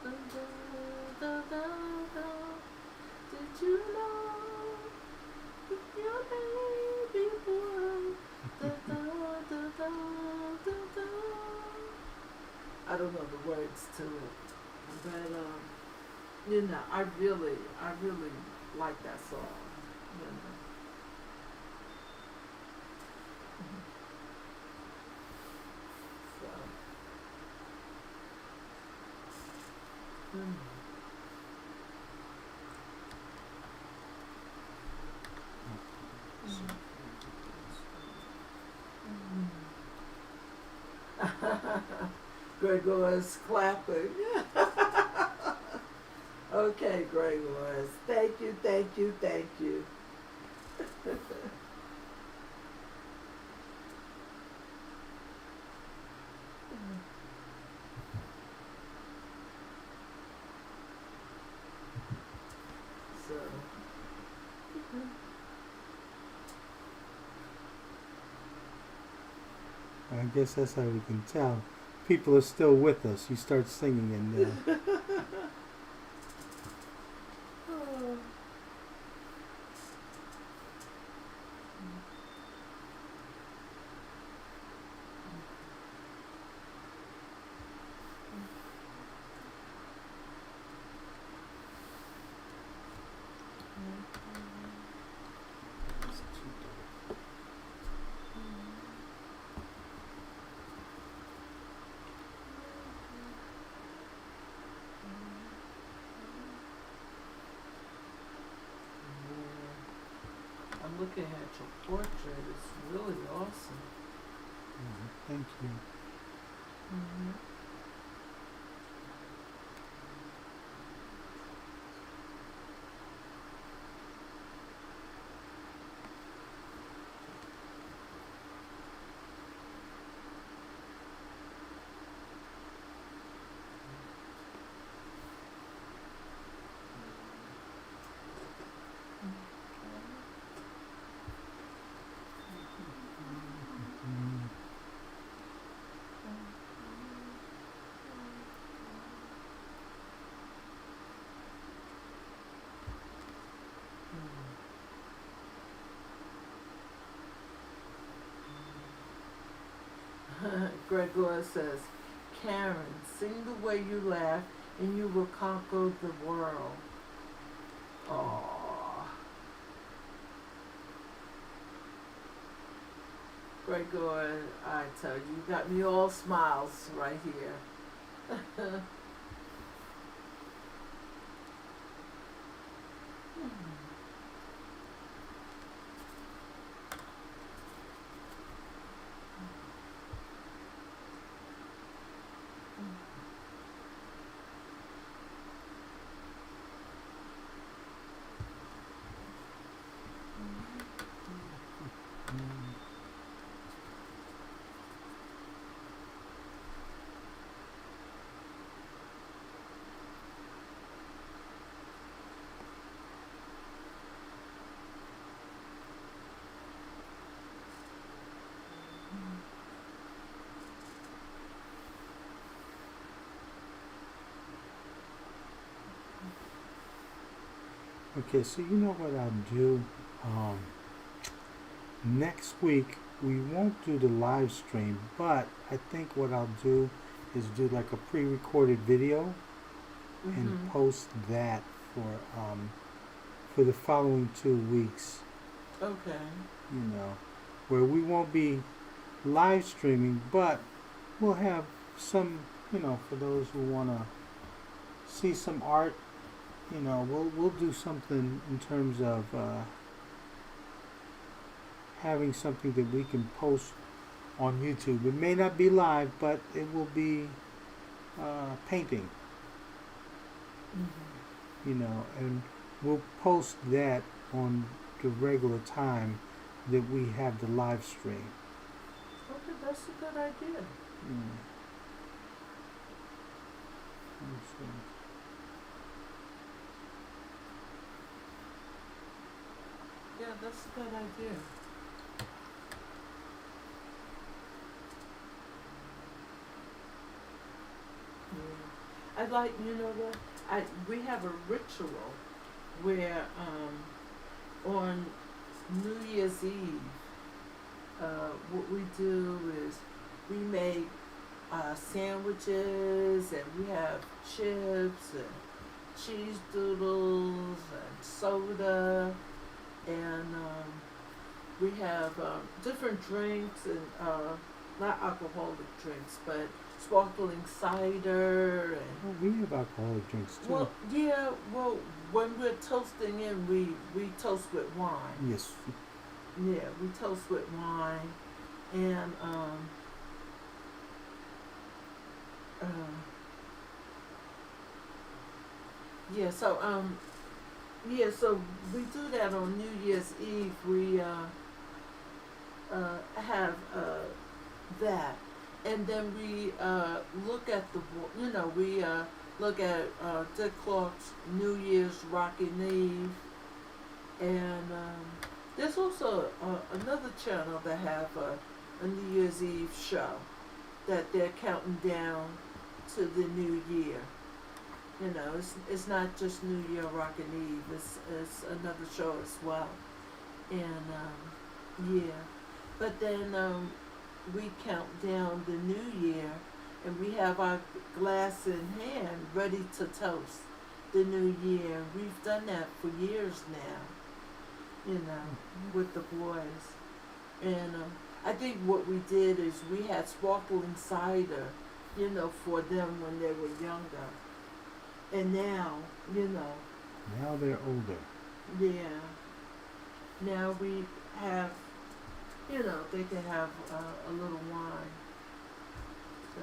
da da da da da. Did you know that your baby boy? Da da da da da da. I don't know the words to it, but you know, I really like that song. You know. So. Gregor's clapping. Okay, Gregor's. Thank you, thank you, thank you. So. I guess that's how we can tell. People are still with us. You start singing and Oh. I'm looking at your portrait. It's really awesome. thank you. Mm-hmm. Gregor says, Karen, sing the way you laugh and you will conquer the world. Aww. Gregor, I tell you, you got me all smiles right here. Okay, so you know what I'll do? Next week we won't do the live stream, but I think what I'll do is do like a pre-recorded video and post that for the following 2 weeks. Okay. You know, where we won't be live streaming, but we'll have some, you know, for those who want to see some art, you know, we'll do something in terms of having something that we can post on YouTube. It may not be live, but it will be painting, you know, and we'll post that on the regular time that we have the live stream. Okay, that's a good idea. Yeah, that's a good idea. Yeah. I like, you know what? We have a ritual where on New Year's Eve, what we do is we make sandwiches and we have chips and cheese doodles and soda and we have different drinks and not alcoholic drinks but sparkling cider and Oh, we have alcoholic drinks too. well yeah well when we're toasting in we toast with wine. Yes. Yeah, we toast with wine and yeah, so we do that on New Year's Eve. We have that, and then we look at we look at Dick Clark's New Year's Rockin' Eve, and there's also another channel that have a New Year's Eve show that they're counting down to the new year. You know, it's not just New Year Rockin' Eve. It's another show as well, and yeah. But then we count down the new year, and we have our glass in hand, ready to toast the new year. We've done that for years now, you know, with the boys. And I think what we did is we had sparkling cider, you know, for them when they were younger. And now, you know. Now they're older. Yeah. Now we have, you know, they can have a little wine. So.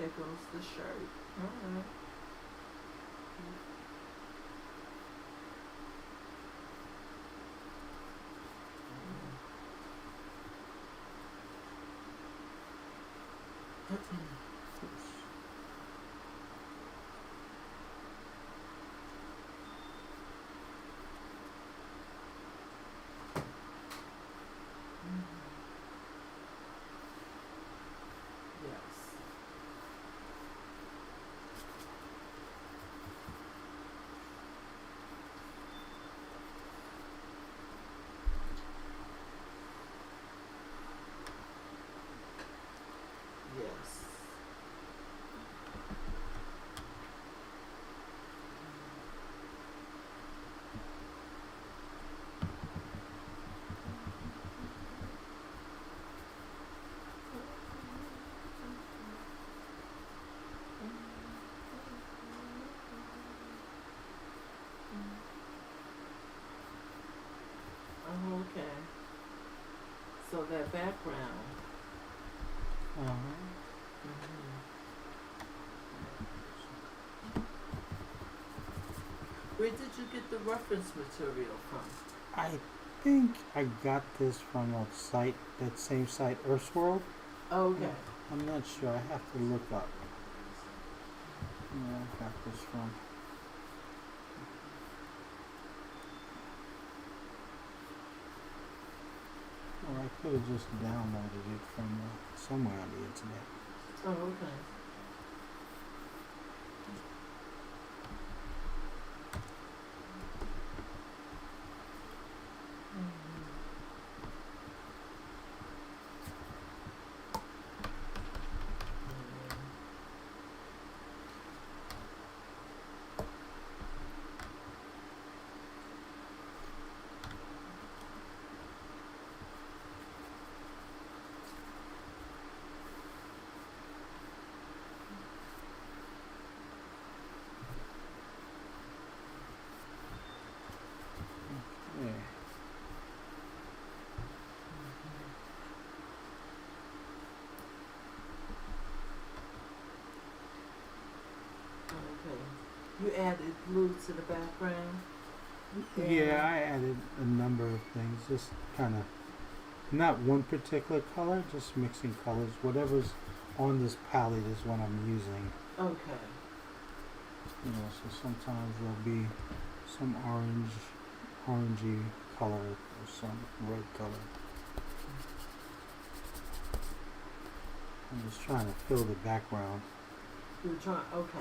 there goes the shirt. All right. Yes. Yes. Oh, okay. So that background. Uh-huh. Where did you get the reference material from? I think I got this from a site, that same site, Earthworld. Okay. I'm not sure. I have to look up where I got this from. Or I could have just downloaded it from somewhere on the internet. Oh, okay. Yeah. Okay. You added blue to the background? Yeah, I added a number of things, just kind of not one particular color, just mixing colors. Whatever's on this palette is what I'm using. Okay. You know, so sometimes there'll be some orangey color or some red color. I'm just trying to fill the background. You're trying, okay.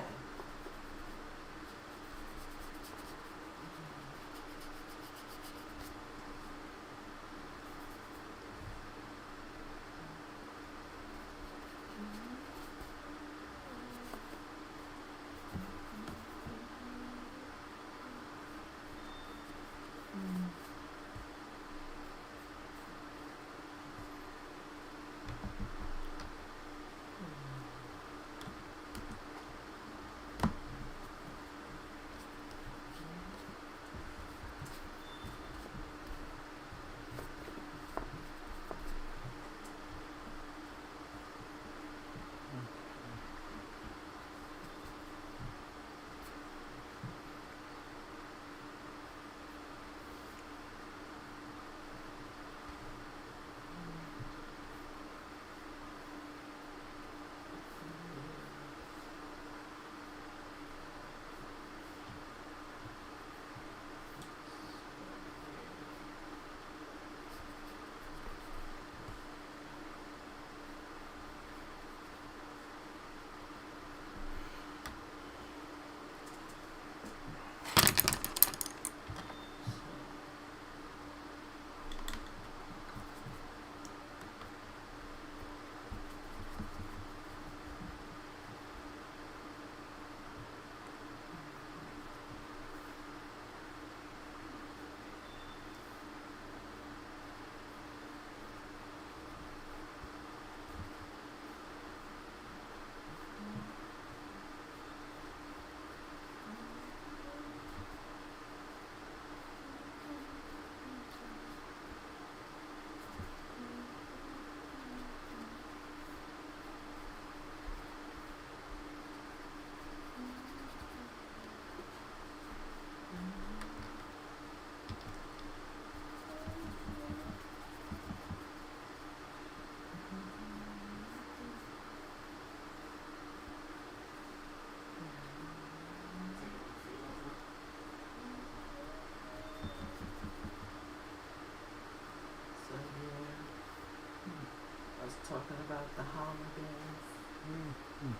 talking about the holidays. Mm-hmm.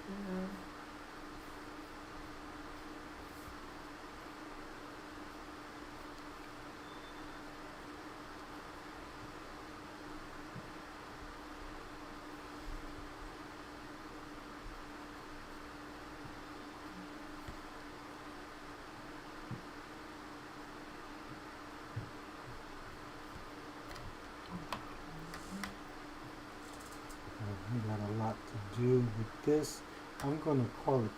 You know. We got a lot to do with this. I'm gonna call it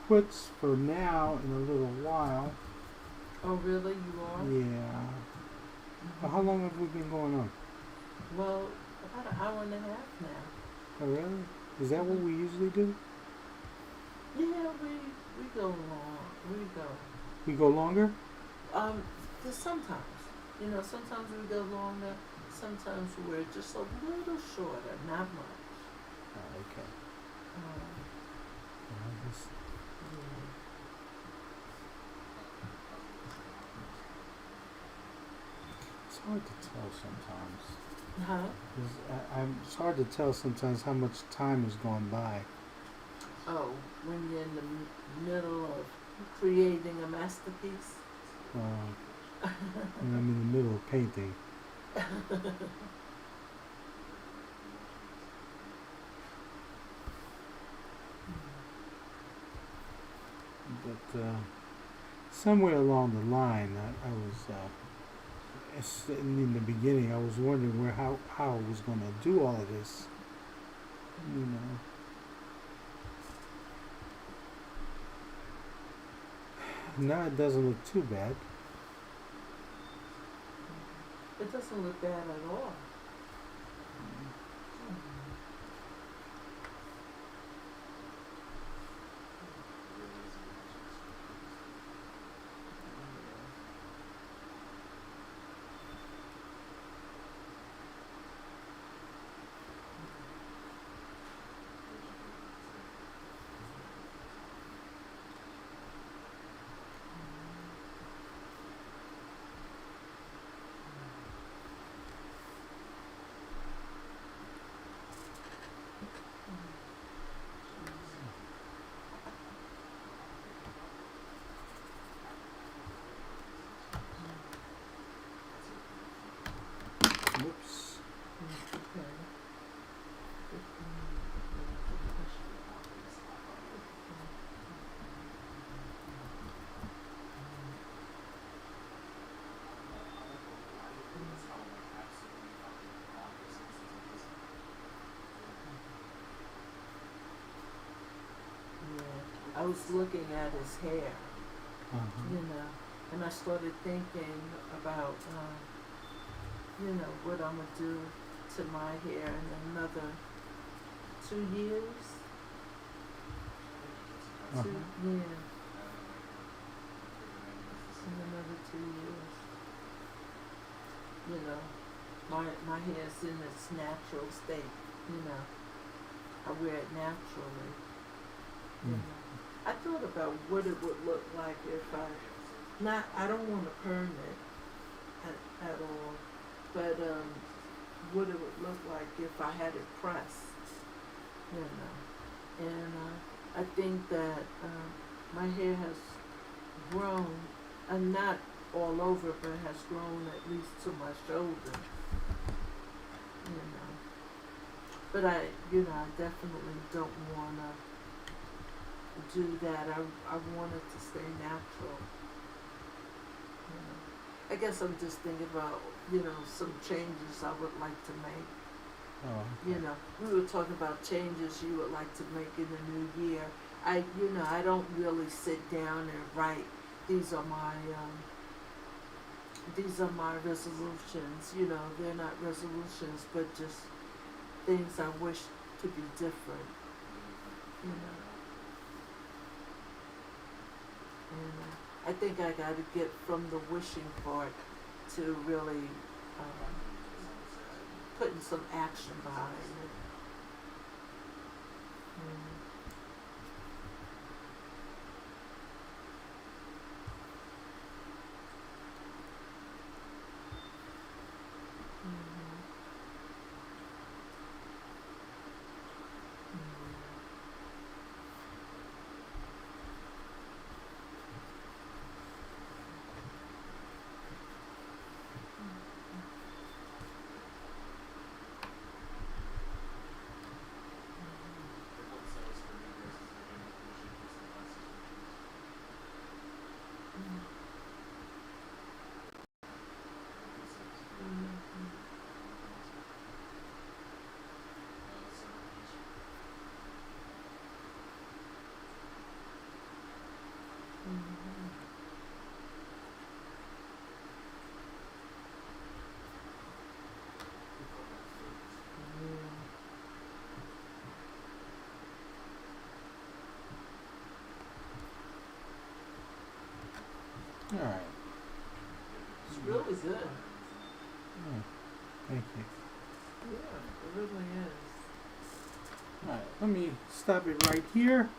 quits for now. In a little while. Oh, really? You are? Yeah. Well, how long have we been going on? Well, about an hour and a half now. Oh, really? Is that what we usually do? Yeah, we go long. We go. We go longer? Sometimes, sometimes we go longer. Sometimes we're just a little shorter, not much. Oh, okay. Um, Well, this, yeah. it's hard to tell sometimes. Huh? It's hard to tell sometimes how much time has gone by. Oh, when you're in the middle of creating a masterpiece. When I'm in the middle of painting. But somewhere along the line, I was in the beginning. I was wondering how I was going to do all of this. You know. Now it doesn't look too bad. It doesn't look bad at all. Whoops. Yeah, I was looking at his hair, Uh-huh. and I started thinking about, what I'm gonna do to my hair in another 2 years. Uh-huh. Yeah, in another 2 years. My hair's in its natural state. I wear it naturally. Mm. I thought about what it would look like if I don't want to perm it at all, but what it would look like if I had it pressed, and I think that my hair has grown, not all over, but has grown at least to my shoulder, but I definitely don't want to do that. I want it to stay natural. I guess I'm just thinking about, some changes I would like to make. Oh. We were talking about changes you would like to make in the new year. I don't really sit down and write, these are my resolutions. They're not resolutions, but just things I wish to be different. And I think I got to get from the wishing part to really putting some action behind it. All right. It's really good. Yeah, thank you. Yeah, it really is. All right, let me stop it right here.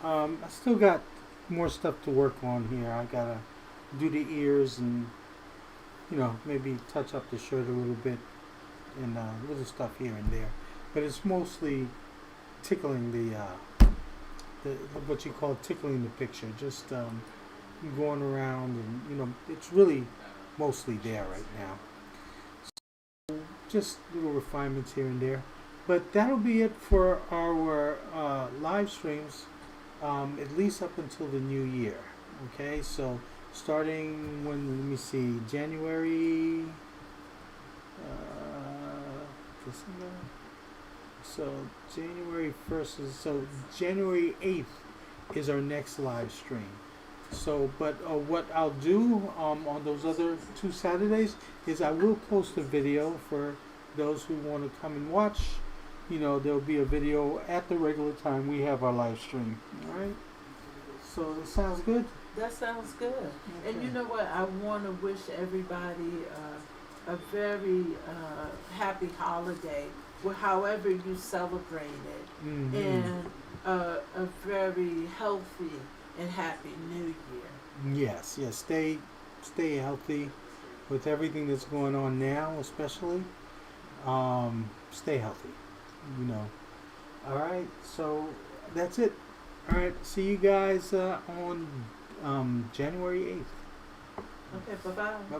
I still got more stuff to work on here. I gotta do the ears and maybe touch up the shirt a little bit and little stuff here and there. But it's mostly tickling the what you call tickling the picture. Just going around and it's really mostly there right now. So just little refinements here and there. But that'll be it for our live streams, at least up until the new year. Okay, so starting when, let me see, January, December. So January 1st is, so January 8th is our next live stream. So, but what I'll do on those other 2 Saturdays is I will post a video for those who want to come and watch. There'll be a video at the regular time we have our live stream. All right. So that sounds good. That sounds good. Okay. And you know what? I want to wish everybody a very happy holiday, however you celebrate it, Mm-hmm. and a very healthy and happy New Year. Yes. Stay healthy with everything that's going on now, especially. Stay healthy. All right. So that's it. All right. See you guys on January 8th. Okay, bye-bye.